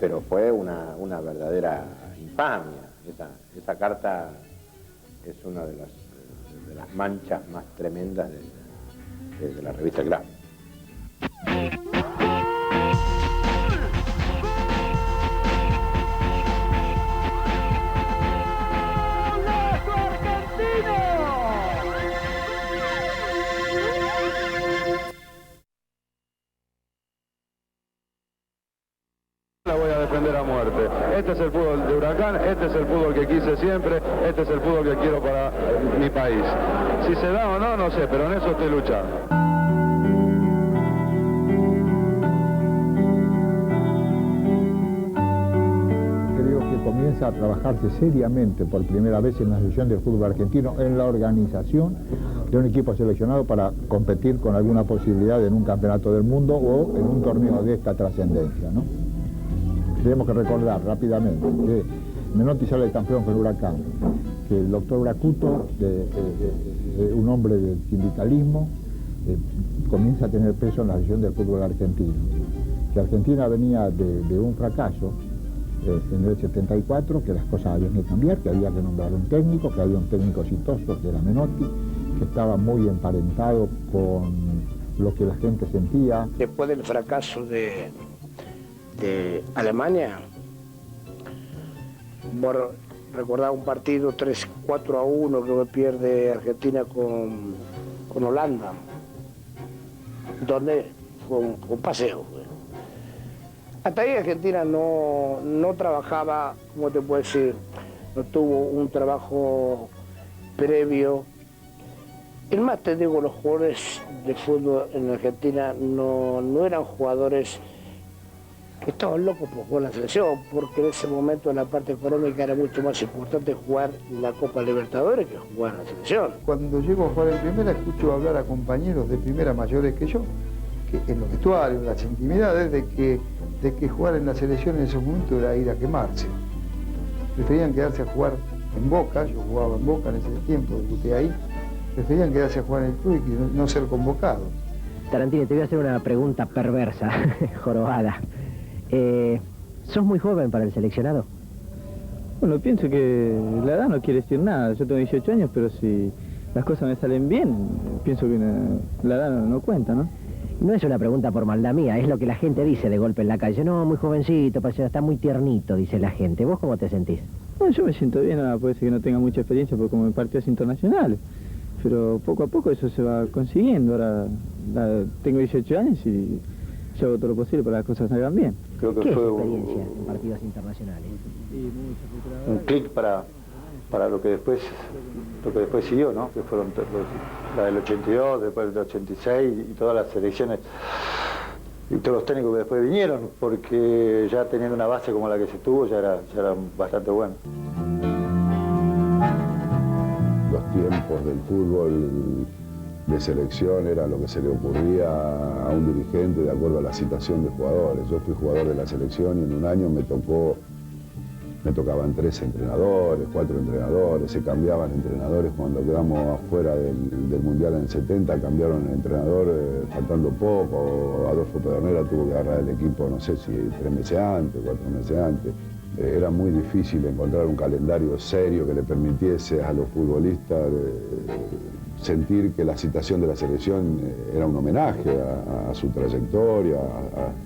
Pero fue una verdadera infamia. Esa carta es una de las manchas más tremendas de la revista El Gráfico. La voy a defender a muerte. Este es el fútbol de Huracán, este es el fútbol que quise siempre, este es el fútbol que quiero para mi país. Si se da o no, no sé, pero en eso estoy luchando. Creo que comienza a trabajarse seriamente por primera vez en la Asociación del Fútbol Argentino en la organización de un equipo seleccionado para competir con alguna posibilidad en un campeonato del mundo o en un torneo de esta trascendencia, ¿no? Tenemos que recordar rápidamente que Menotti sale campeón con Huracán, que el doctor Bracuto, un hombre del sindicalismo, comienza a tener peso en la Asociación del Fútbol Argentino. Que Argentina venía de un fracaso en el 74, que las cosas habían que cambiar, que había que nombrar un técnico, que había un técnico exitoso, que era Menotti, que estaba muy emparentado con lo que la gente sentía. Después del fracaso de Alemania, por recordar un partido 3-4-1 que pierde Argentina con Holanda, donde fue un paseo. Hasta ahí Argentina no trabajaba, ¿cómo te puedo decir? No tuvo un trabajo previo. Es más, te digo, los jugadores de fútbol en Argentina no eran jugadores que estaban locos por jugar en la selección, porque en ese momento en la parte económica era mucho más importante jugar la Copa Libertadores que jugar en la selección. Cuando llego a jugar en primera, escucho hablar a compañeros de primera mayores que yo, que en los vestuarios, en las intimidades, de que jugar en la selección en ese momento era ir a quemarse. Preferían quedarse a jugar en Boca, yo jugaba en Boca en ese tiempo, debuté ahí, preferían quedarse a jugar en el club y no ser convocados. Tarantini, te voy a hacer una pregunta perversa, jorobada. ¿Sos muy joven para el seleccionado? Bueno, pienso que la edad no quiere decir nada. Yo tengo 18 años, pero si las cosas me salen bien, pienso que la edad no cuenta, ¿no? No es una pregunta por maldad mía, es lo que la gente dice de golpe en la calle. No, muy jovencito, parece, está muy tiernito, dice la gente. ¿Vos cómo te sentís? No, yo me siento bien, ahora puede ser que no tenga mucha experiencia porque como en partidos internacionales. Pero poco a poco eso se va consiguiendo. Ahora tengo 18 años y yo hago todo lo posible para que las cosas salgan bien. Creo que fue experiencia en partidos internacionales? Un clic para lo que después siguió, ¿no? Que fueron la del 82, después del 86 y todas las selecciones y todos los técnicos que después vinieron, porque ya teniendo una base como la que se tuvo ya era bastante bueno. tiempos del fútbol de selección era lo que se le ocurría a un dirigente de acuerdo a la citación de jugadores. Yo fui jugador de la selección y en un año me tocaban 3 entrenadores, 4 entrenadores, se cambiaban entrenadores cuando quedamos afuera del Mundial en el 70, cambiaron el entrenador faltando poco, Adolfo Pedernera tuvo que agarrar el equipo, no sé si 3 meses antes, 4 meses antes. Era muy difícil encontrar un calendario serio que le permitiese a los futbolistas sentir que la citación de la selección era un homenaje a su trayectoria,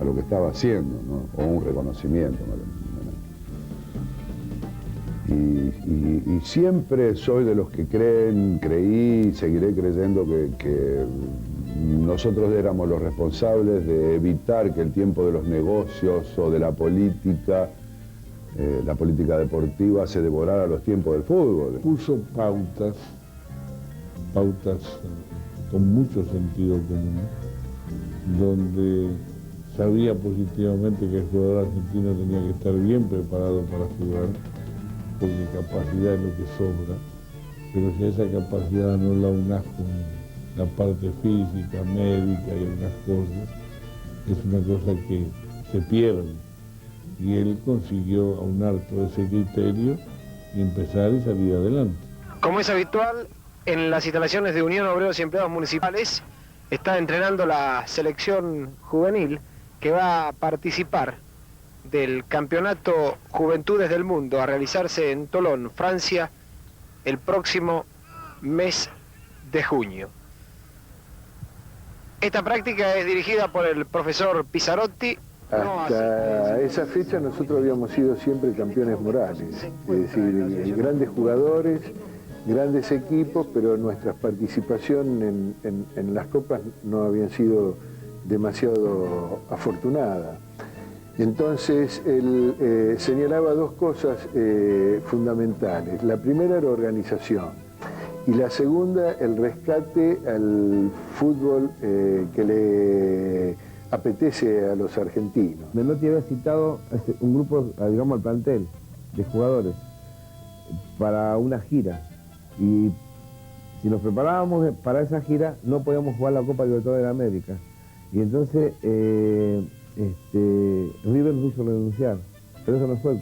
a lo que estaba haciendo, ¿no? O un reconocimiento, ¿no? Y siempre soy de los que creí y seguiré creyendo que nosotros éramos los responsables de evitar que el tiempo de los negocios o de la política deportiva se devorara los tiempos del fútbol. Puso pautas con mucho sentido común, donde sabía positivamente que el jugador argentino tenía que estar bien preparado para jugar, porque capacidad es lo que sobra, pero si esa capacidad no la unás con la parte física, médica y otras cosas, es una cosa que se pierde. Y él consiguió aunar todo ese criterio y empezar y salir adelante. Como es habitual, en las instalaciones de Unión Obreros y Empleados Municipales está entrenando la selección juvenil que va a participar del Campeonato Juventudes del Mundo a realizarse en Tolón, Francia, el próximo mes de junio. Esta práctica es dirigida por el profesor Pizzarotti. Hasta esa fecha nosotros habíamos sido siempre campeones morales, es decir, grandes jugadores, grandes equipos, pero nuestra participación en las copas no habían sido demasiado afortunada. Entonces él señalaba 2 cosas fundamentales. La primera era organización y la segunda el rescate al fútbol que le apetece a los argentinos. Menotti había citado un grupo, digamos, al plantel de jugadores para una gira y si nos preparábamos para esa gira no podíamos jugar la Copa Libertadores de América y entonces River nos hizo renunciar, pero eso no fue.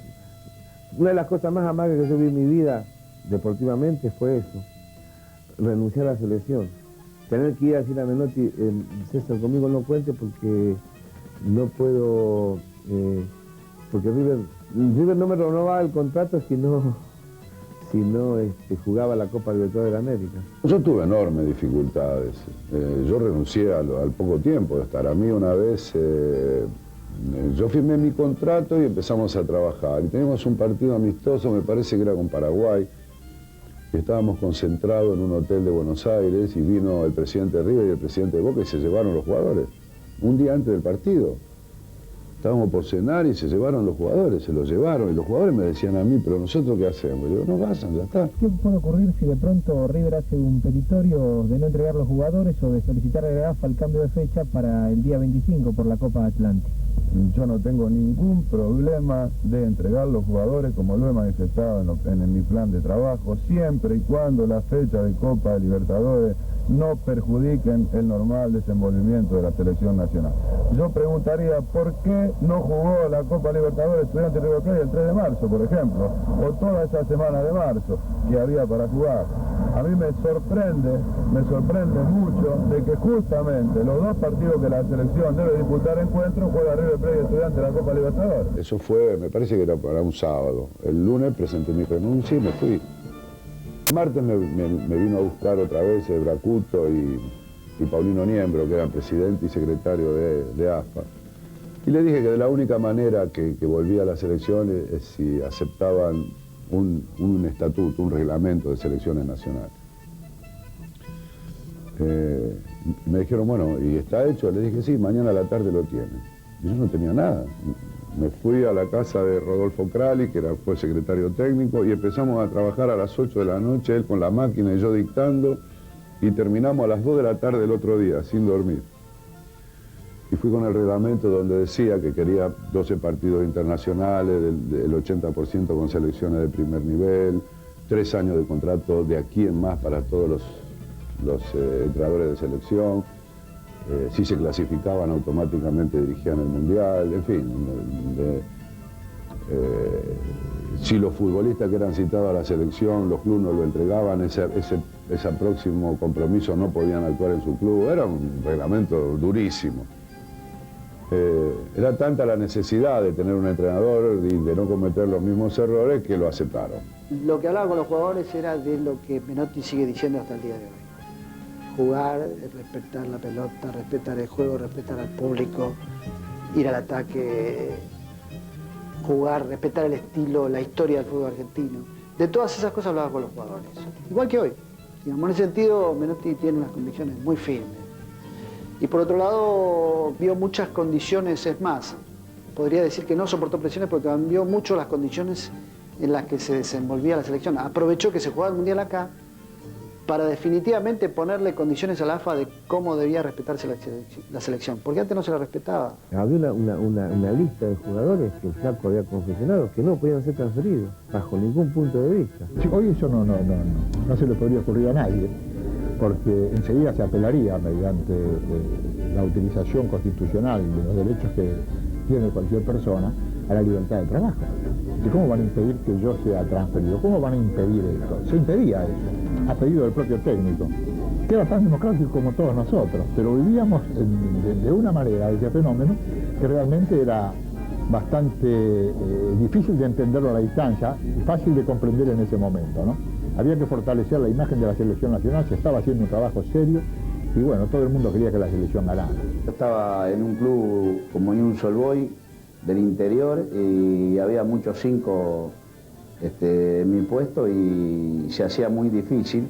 Una de las cosas más amargas que yo vi en mi vida deportivamente fue eso, renunciar a la selección. Tener que ir a decir a Menotti, César, conmigo no cuente porque no puedo, porque River no me renovaba el contrato si no jugaba la Copa Libertadores de América. Yo tuve enormes dificultades. Yo renuncié al poco tiempo de estar. A mí una vez, yo firmé mi contrato y empezamos a trabajar. Y teníamos un partido amistoso, me parece que era con Paraguay. Estábamos concentrados en un hotel de Buenos Aires y vino el presidente de River y el presidente de Boca y se llevaron los jugadores. Un día antes del partido. Estábamos por cenar y se llevaron los jugadores, se los llevaron. Y los jugadores me decían a mí, pero ¿nosotros qué hacemos? Y yo, no vayan, ya está. ¿Qué puede ocurrir si de pronto River hace un petitorio de no entregar los jugadores o de solicitar a la AFA el cambio de fecha para el día 25 por la Copa Atlántica? Yo no tengo ningún problema de entregar los jugadores como lo he manifestado en mi plan de trabajo, siempre y cuando la fecha de Copa de Libertadores no perjudiquen el normal desenvolvimiento de la selección nacional. Yo preguntaría por qué no jugó la Copa Libertadores Estudiantes River Plate el 3 de marzo, por ejemplo, o toda esa semana de marzo que había para jugar. A mí me sorprende mucho de que justamente los 2 partidos que la selección debe disputar encuentros juega River Plate y Estudiantes de la Copa Libertadores. Eso fue, me parece que era para un sábado. El lunes presenté mi renuncia y me fui. El martes me vino a buscar otra vez Bracuto y Paulino Niembro, que eran presidente y secretario de AFA. Y le dije que de la única manera que volvía a la selección es si aceptaban un estatuto, un reglamento de selecciones nacionales. Me dijeron, bueno, ¿y está hecho? Le dije, sí, mañana a la tarde lo tienen. Y yo no tenía nada. Me fui a la casa de Rodolfo Crali, que fue secretario técnico, y empezamos a trabajar a las 8 de la noche, él con la máquina y yo dictando, y terminamos a las 2 de la tarde el otro día, sin dormir. Y fui con el reglamento donde decía que quería 12 partidos internacionales, del 80% con selecciones de primer nivel, 3 años de contrato de aquí en más para todos los entrenadores de selección. Si se clasificaban automáticamente dirigían el Mundial, en fin. Si los futbolistas que eran citados a la selección, los clubes no lo entregaban, ese próximo compromiso no podían actuar en su club, era un reglamento durísimo. Era tanta la necesidad de tener un entrenador y de no cometer los mismos errores que lo aceptaron. Lo que hablaba con los jugadores era de lo que Menotti sigue diciendo hasta el día de hoy. Jugar, respetar la pelota, respetar el juego, respetar al público, ir al ataque, jugar, respetar el estilo, la historia del fútbol argentino. De todas esas cosas hablaba con los jugadores. Igual que hoy. Digamos, en ese sentido, Menotti tiene unas convicciones muy firmes. Y por otro lado, vio muchas condiciones, es más, podría decir que no soportó presiones porque cambió mucho las condiciones en las que se desenvolvía la selección. Aprovechó que se jugaba el Mundial acá para definitivamente ponerle condiciones a la AFA de cómo debía respetarse la selección, porque antes no se la respetaba. Había una lista de jugadores que el Flaco había confeccionado que no podían ser transferidos, bajo ningún punto de vista. Sí, hoy eso no se le podría ocurrir a nadie, porque enseguida se apelaría mediante la utilización constitucional de los derechos que tiene cualquier persona a la libertad de trabajo. ¿Y cómo van a impedir que yo sea transferido? ¿Cómo van a impedir esto? Se impedía eso, a pedido del propio técnico, que era tan democrático como todos nosotros, pero vivíamos de una manera ese fenómeno que realmente era bastante difícil de entenderlo a la distancia y fácil de comprender en ese momento, ¿no? Había que fortalecer la imagen de la selección nacional, se estaba haciendo un trabajo serio y bueno, todo el mundo quería que la selección ganara. Yo estaba en un club como Newell's Old Boys del interior y había muchos 5 en mi puesto y se hacía muy difícil,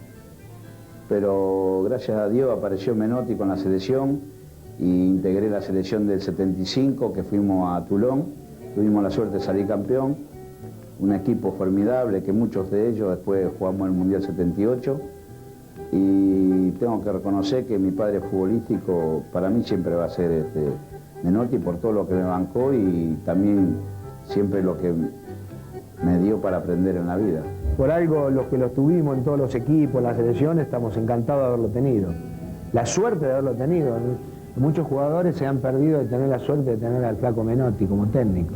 pero gracias a Dios apareció Menotti con la selección e integré la selección del 75 que fuimos a Toulon, tuvimos la suerte de salir campeón, un equipo formidable que muchos de ellos después jugamos el Mundial 78 y tengo que reconocer que mi padre futbolístico para mí siempre va a ser Menotti por todo lo que me bancó y también siempre lo que me dio para aprender en la vida. Por algo los que los tuvimos en todos los equipos, las selecciones, estamos encantados de haberlo tenido. La suerte de haberlo tenido. Muchos jugadores se han perdido de tener la suerte de tener al Flaco Menotti como técnico.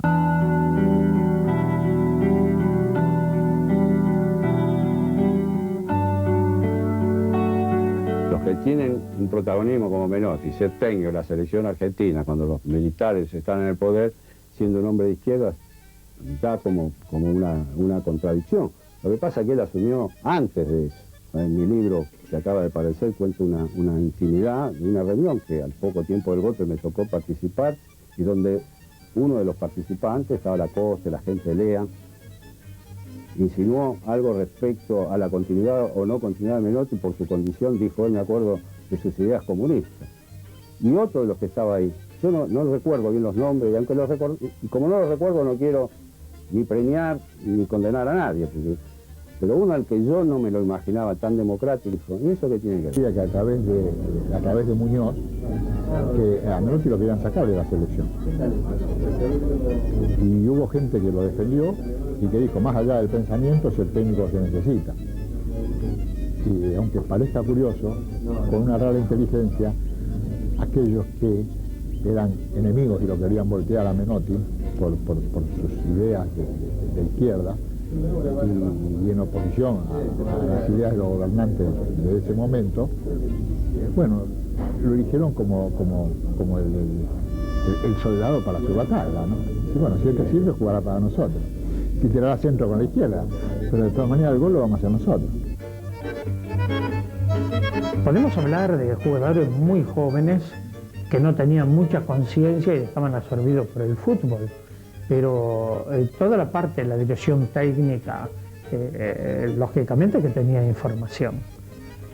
Que tienen un protagonismo como Menotti, ser técnico de la selección argentina, cuando los militares están en el poder, siendo un hombre de izquierda, da como una contradicción. Lo que pasa es que él asumió antes de eso. En mi libro, que acaba de aparecer, cuento una intimidad de una reunión que al poco tiempo del golpe me tocó participar y donde uno de los participantes, estaba Lacoste, la gente de Lea, insinuó algo respecto a la continuidad o no continuidad de Menotti por su condición, dijo él, me acuerdo, de sus ideas comunistas. Y otro de los que estaba ahí, yo no recuerdo bien los nombres, y aunque los recuerdo, y como no los recuerdo no quiero ni premiar ni condenar a nadie, pero uno al que yo no me lo imaginaba tan democrático, dijo, ¿y eso qué tiene que ver? Decía que a través de Muñoz, que a Menotti lo querían sacar de la selección. Y hubo gente que lo defendió y que dijo, más allá del pensamiento es el técnico que se necesita. Y aunque parezca curioso, con una rara inteligencia, aquellos que eran enemigos y lo querían voltear a Menotti por sus ideas de izquierda y en oposición a las ideas de los gobernantes de ese momento, bueno, lo eligieron como el soldado para su batalla, ¿no? Y bueno, si este sirve, jugará para nosotros. Si tirará centro con la izquierda, pero de todas maneras el gol lo vamos a hacer nosotros. Podemos hablar de jugadores muy jóvenes que no tenían mucha conciencia y estaban absorbidos por el fútbol, pero toda la parte de la dirección técnica, lógicamente que tenía información.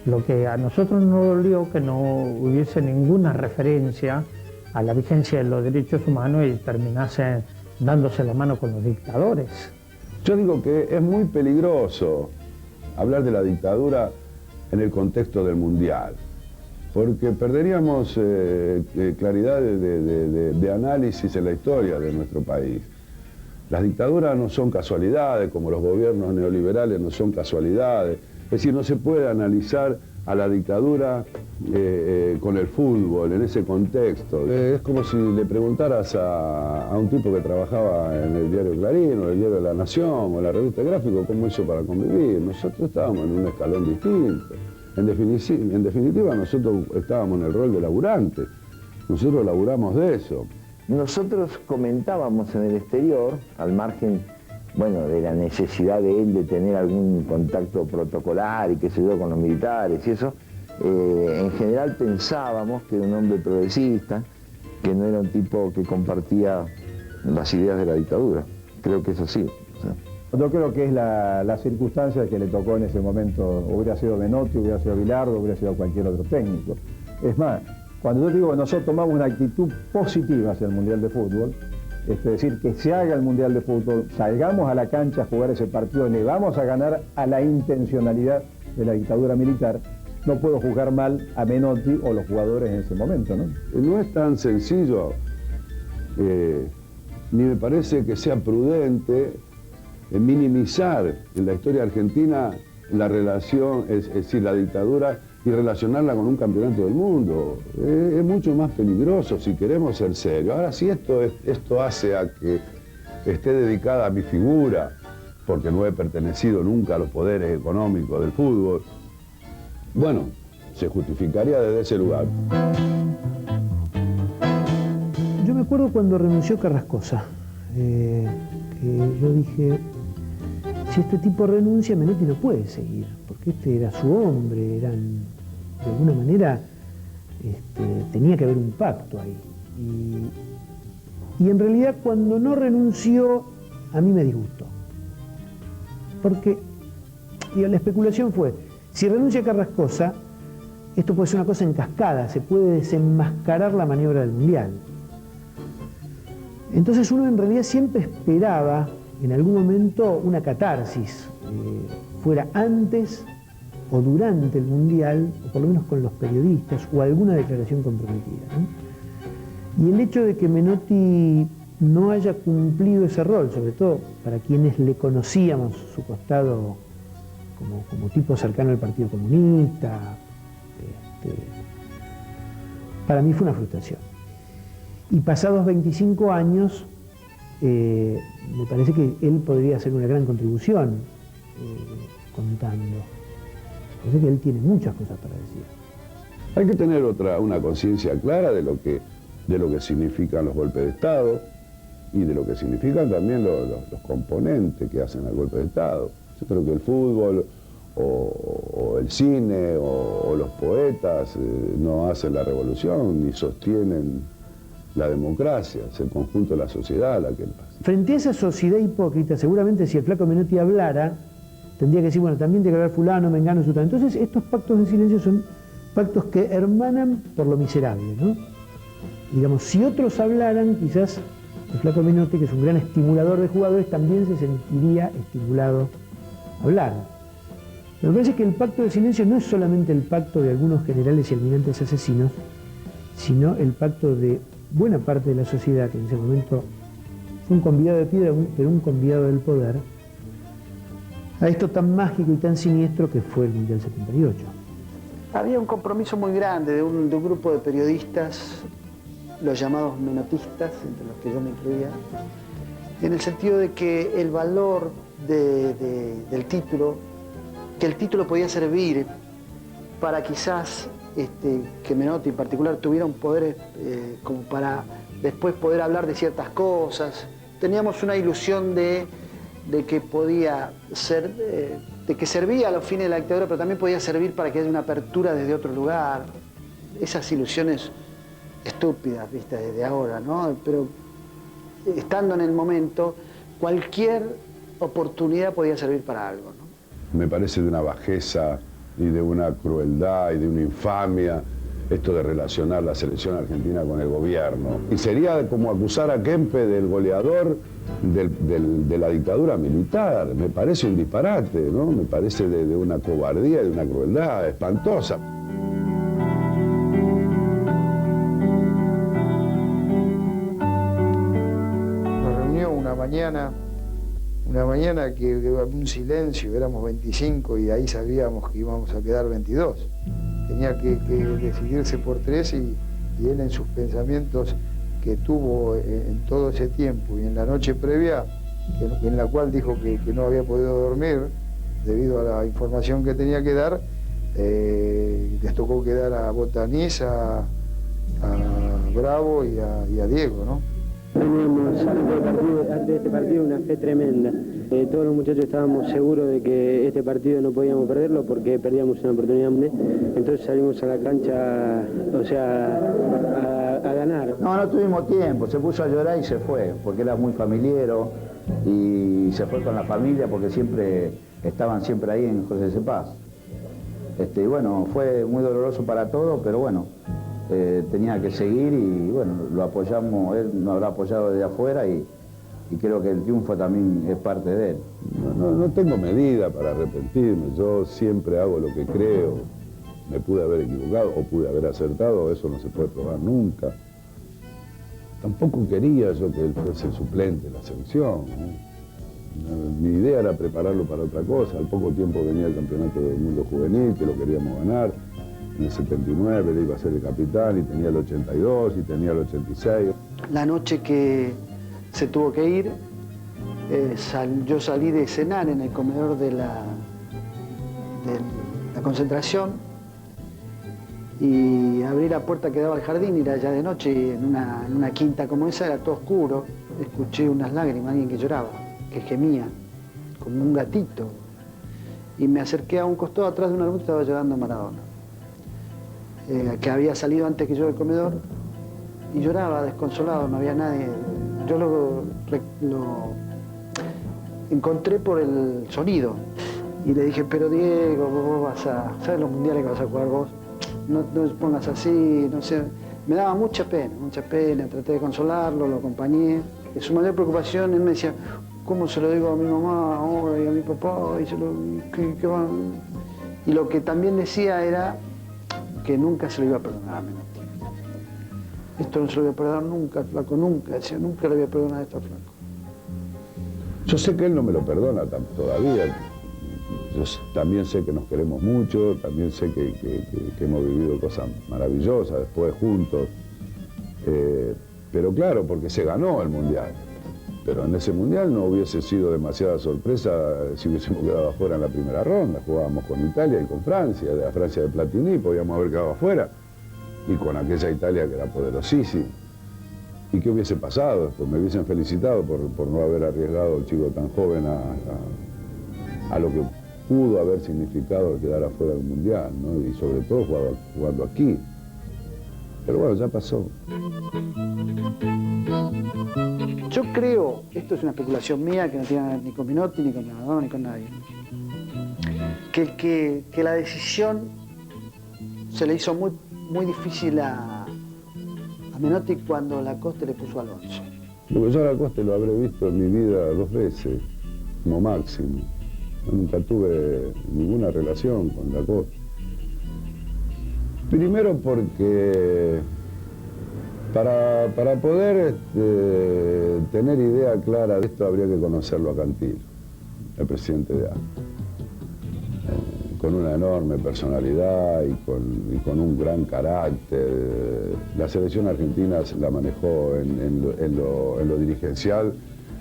Lo que a nosotros nos dolió que no hubiese ninguna referencia a la vigencia de los derechos humanos y terminasen dándose la mano con los dictadores. Yo digo que es muy peligroso hablar de la dictadura en el contexto del Mundial, porque perderíamos claridad de análisis en la historia de nuestro país. Las dictaduras no son casualidades, como los gobiernos neoliberales no son casualidades. Es decir, no se puede analizar a la dictadura con el fútbol, en ese contexto. Es como si le preguntaras a un tipo que trabajaba en el diario Clarín, o el diario La Nación, o la revista Gráfico, cómo hizo para convivir. Nosotros estábamos en un escalón distinto. En definitiva, nosotros estábamos en el rol de laburante. Nosotros laburamos de eso. Nosotros comentábamos en el exterior, al margen, bueno, de la necesidad de él de tener algún contacto protocolar y qué sé yo con los militares y eso, en general pensábamos que era un hombre progresista, que no era un tipo que compartía las ideas de la dictadura. Creo que es así. O sea. Yo creo que es la circunstancia que le tocó en ese momento. Hubiera sido Menotti, hubiera sido Bilardo, hubiera sido cualquier otro técnico. Es más, cuando yo digo que nosotros tomamos una actitud positiva hacia el Mundial de Fútbol, es decir, que se haga el Mundial de Fútbol, salgamos a la cancha a jugar ese partido, le vamos a ganar a la intencionalidad de la dictadura militar, no puedo juzgar mal a Menotti o los jugadores en ese momento, ¿no? No es tan sencillo, ni me parece que sea prudente minimizar en la historia argentina la relación, es decir, la dictadura, y relacionarla con un campeonato del mundo. Es mucho más peligroso si queremos ser serios. Ahora, si esto hace a que esté dedicada a mi figura, porque no he pertenecido nunca a los poderes económicos del fútbol, bueno, se justificaría desde ese lugar. Yo me acuerdo cuando renunció Carrascosa, que yo dije, si este tipo renuncia, Menotti no puede seguir, porque este era su hombre, de alguna manera tenía que haber un pacto ahí. Y en realidad cuando no renunció, a mí me disgustó. Porque la especulación fue, si renuncia Carrascosa, esto puede ser una cosa en cascada, se puede desenmascarar la maniobra del Mundial. Entonces uno en realidad siempre esperaba en algún momento una catarsis, fuera antes o durante el Mundial, o por lo menos con los periodistas, o alguna declaración comprometida, ¿no? Y el hecho de que Menotti no haya cumplido ese rol, sobre todo para quienes le conocíamos su costado como tipo cercano al Partido Comunista, para mí fue una frustración. Y pasados 25 años, me parece que él podría hacer una gran contribución contando. Parece que él tiene muchas cosas para decir. Hay que tener una conciencia clara de lo que significan los golpes de Estado y de lo que significan también los componentes que hacen al golpe de Estado. Yo creo que el fútbol o el cine o los poetas no hacen la revolución ni sostienen la democracia, es el conjunto de la sociedad la que lo hace. Frente a esa sociedad hipócrita, seguramente si el flaco Menotti hablara, tendría que decir, bueno, también tiene que haber fulano, mengano, sutano. Entonces estos pactos de silencio son pactos que hermanan por lo miserable, ¿no? Digamos, si otros hablaran, quizás el flaco Menotti, que es un gran estimulador de jugadores, también se sentiría estimulado a hablar. Pero me parece que el pacto de silencio no es solamente el pacto de algunos generales y almirantes asesinos, sino el pacto de buena parte de la sociedad, que en ese momento fue un convidado de piedra, pero un convidado del poder, a esto tan mágico y tan siniestro que fue el Mundial 78. Había un compromiso muy grande de un grupo de periodistas, los llamados menotistas, entre los que yo me incluía, en el sentido de que el valor del título, que el título podía servir para quizás que Menotti en particular tuviera un poder como para después poder hablar de ciertas cosas. Teníamos una ilusión de que podía ser, de que servía a los fines de la dictadura, pero también podía servir para que haya una apertura desde otro lugar. Esas ilusiones estúpidas, viste, desde ahora, ¿no? Pero estando en el momento, cualquier oportunidad podía servir para algo, ¿no? Me parece de una bajeza y de una crueldad y de una infamia esto de relacionar la selección argentina con el gobierno. Y sería como acusar a Kempe del goleador de la dictadura militar. Me parece un disparate, ¿no? Me parece de una cobardía y de una crueldad espantosa. Nos reunió una mañana que había un silencio, éramos 25 y ahí sabíamos que íbamos a quedar 22. Tenía que decidirse por 3 y él en sus pensamientos que tuvo en todo ese tiempo y en la noche previa, en la cual dijo que no había podido dormir debido a la información que tenía que dar, les tocó quedar a Botanís, a Bravo y a Diego, ¿no? Teníamos antes de este partido una fe tremenda. Todos los muchachos estábamos seguros de que este partido no podíamos perderlo porque perdíamos una oportunidad. Entonces salimos a la cancha, o sea, a ganar. No tuvimos tiempo, se puso a llorar y se fue, porque era muy familiero y se fue con la familia porque estaban siempre ahí en José C. Paz. Y bueno, fue muy doloroso para todos, pero bueno, tenía que seguir y bueno, lo apoyamos, él nos habrá apoyado desde afuera y creo que el triunfo también es parte de él. No tengo medida para arrepentirme, yo siempre hago lo que creo. Me pude haber equivocado o pude haber acertado, eso no se puede probar nunca. Tampoco quería yo que él fuese el suplente de la selección, ¿no? Mi idea era prepararlo para otra cosa. Al poco tiempo venía el Campeonato del Mundo Juvenil, que lo queríamos ganar. En el 79 él iba a ser el capitán y tenía el 82 y tenía el 86. La noche que se tuvo que ir, yo salí de cenar en el comedor de la concentración y abrí la puerta que daba al jardín y era ya de noche y en una quinta como esa era todo oscuro. Escuché unas lágrimas, alguien que lloraba, que gemía, como un gatito. Y me acerqué a un costado atrás de un arbusto y estaba llorando Maradona, que había salido antes que yo del comedor y lloraba desconsolado, no había nadie. Yo lo encontré por el sonido y le dije, pero Diego, vos vas a, ¿sabes los mundiales que vas a jugar vos? No te pongas así, no sé. Me daba mucha pena, traté de consolarlo, lo acompañé. Su mayor preocupación, él me decía, ¿cómo se lo digo a mi mamá ahora y a mi papá? ¿Qué van? Y lo que también decía era que nunca se lo iba a perdonar a Menotti. Esto no se lo voy a perdonar nunca, flaco, nunca. Decía, nunca le voy a perdonar esto a flaco. Yo sé que él no me lo perdona todavía. Yo también sé que nos queremos mucho, también sé que hemos vivido cosas maravillosas después juntos. Pero claro, porque se ganó el Mundial. Pero en ese Mundial no hubiese sido demasiada sorpresa si hubiésemos quedado afuera en la primera ronda. Jugábamos con Italia y con Francia, de la Francia de Platini, podíamos haber quedado afuera. Y con aquella Italia que era poderosísima. ¿Y qué hubiese pasado? Pues me hubiesen felicitado por no haber arriesgado a un chico tan joven a lo que pudo haber significado quedar afuera del Mundial, ¿no? Y sobre todo jugando aquí. Pero bueno, ya pasó. Yo creo, esto es una especulación mía que no tiene nada ni con Menotti, ni con Maradona, ni con nadie, que la decisión se le hizo muy difícil a Menotti cuando Lacoste le puso a Alonso. Porque yo a Lacoste lo habré visto en mi vida 2 veces, como máximo. Yo nunca tuve ninguna relación con Lacoste. Primero porque para poder tener idea clara de esto habría que conocerlo a Cantilo, el presidente de ANFA. Con una enorme personalidad y con un gran carácter. La selección argentina la manejó en lo dirigencial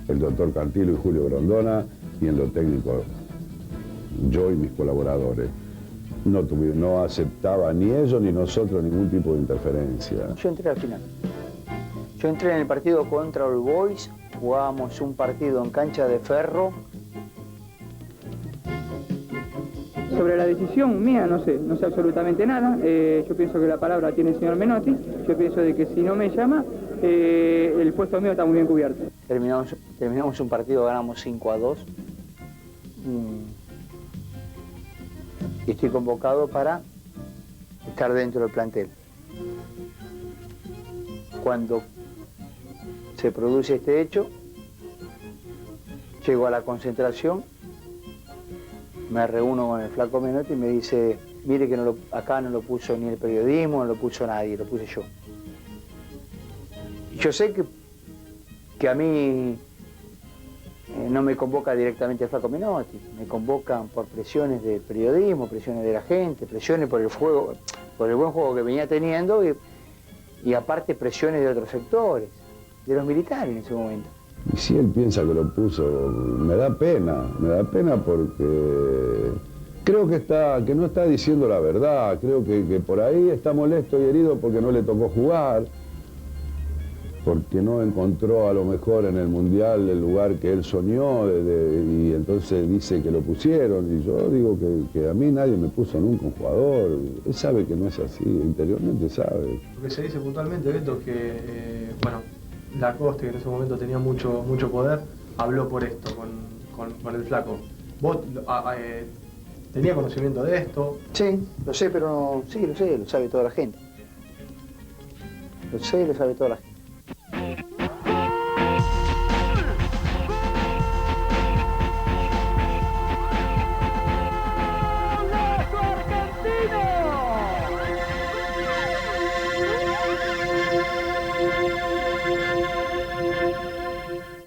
el doctor Cantilo y Julio Grondona, y en lo técnico yo y mis colaboradores. No aceptaba ni ellos ni nosotros ningún tipo de interferencia. Yo entré al final. Yo entré en el partido contra All Boys, jugábamos un partido en cancha de ferro. Sobre la decisión mía, no sé absolutamente nada. Yo pienso que la palabra tiene el señor Menotti. Yo pienso de que si no me llama, el puesto mío está muy bien cubierto. Terminamos un partido, ganamos 5-2. Y estoy convocado para estar dentro del plantel. Cuando se produce este hecho, llego a la concentración, me reúno con el flaco Menotti y me dice, mire que acá no lo puso ni el periodismo, no lo puso nadie, lo puse yo. Y yo sé que a mí no me convoca directamente el Flaco Menotti, me convocan por presiones del periodismo, presiones de la gente, presiones por el juego, por el buen juego que venía teniendo y aparte presiones de otros sectores, de los militares en ese momento. Y si él piensa que lo puso, me da pena porque creo que no está diciendo la verdad, creo que por ahí está molesto y herido porque no le tocó jugar, porque no encontró a lo mejor en el Mundial el lugar que él soñó y entonces dice que lo pusieron y yo digo que a mí nadie me puso nunca un jugador, él sabe que no es así, interiormente sabe. Lo que se dice puntualmente, Beto, que bueno, Lacoste, que en ese momento tenía mucho poder, habló por esto con el Flaco. ¿Vos tenía conocimiento de esto? Sí, lo sé, pero no, sí, lo sé, lo sabe toda la gente. Lo sé, lo sabe toda la gente.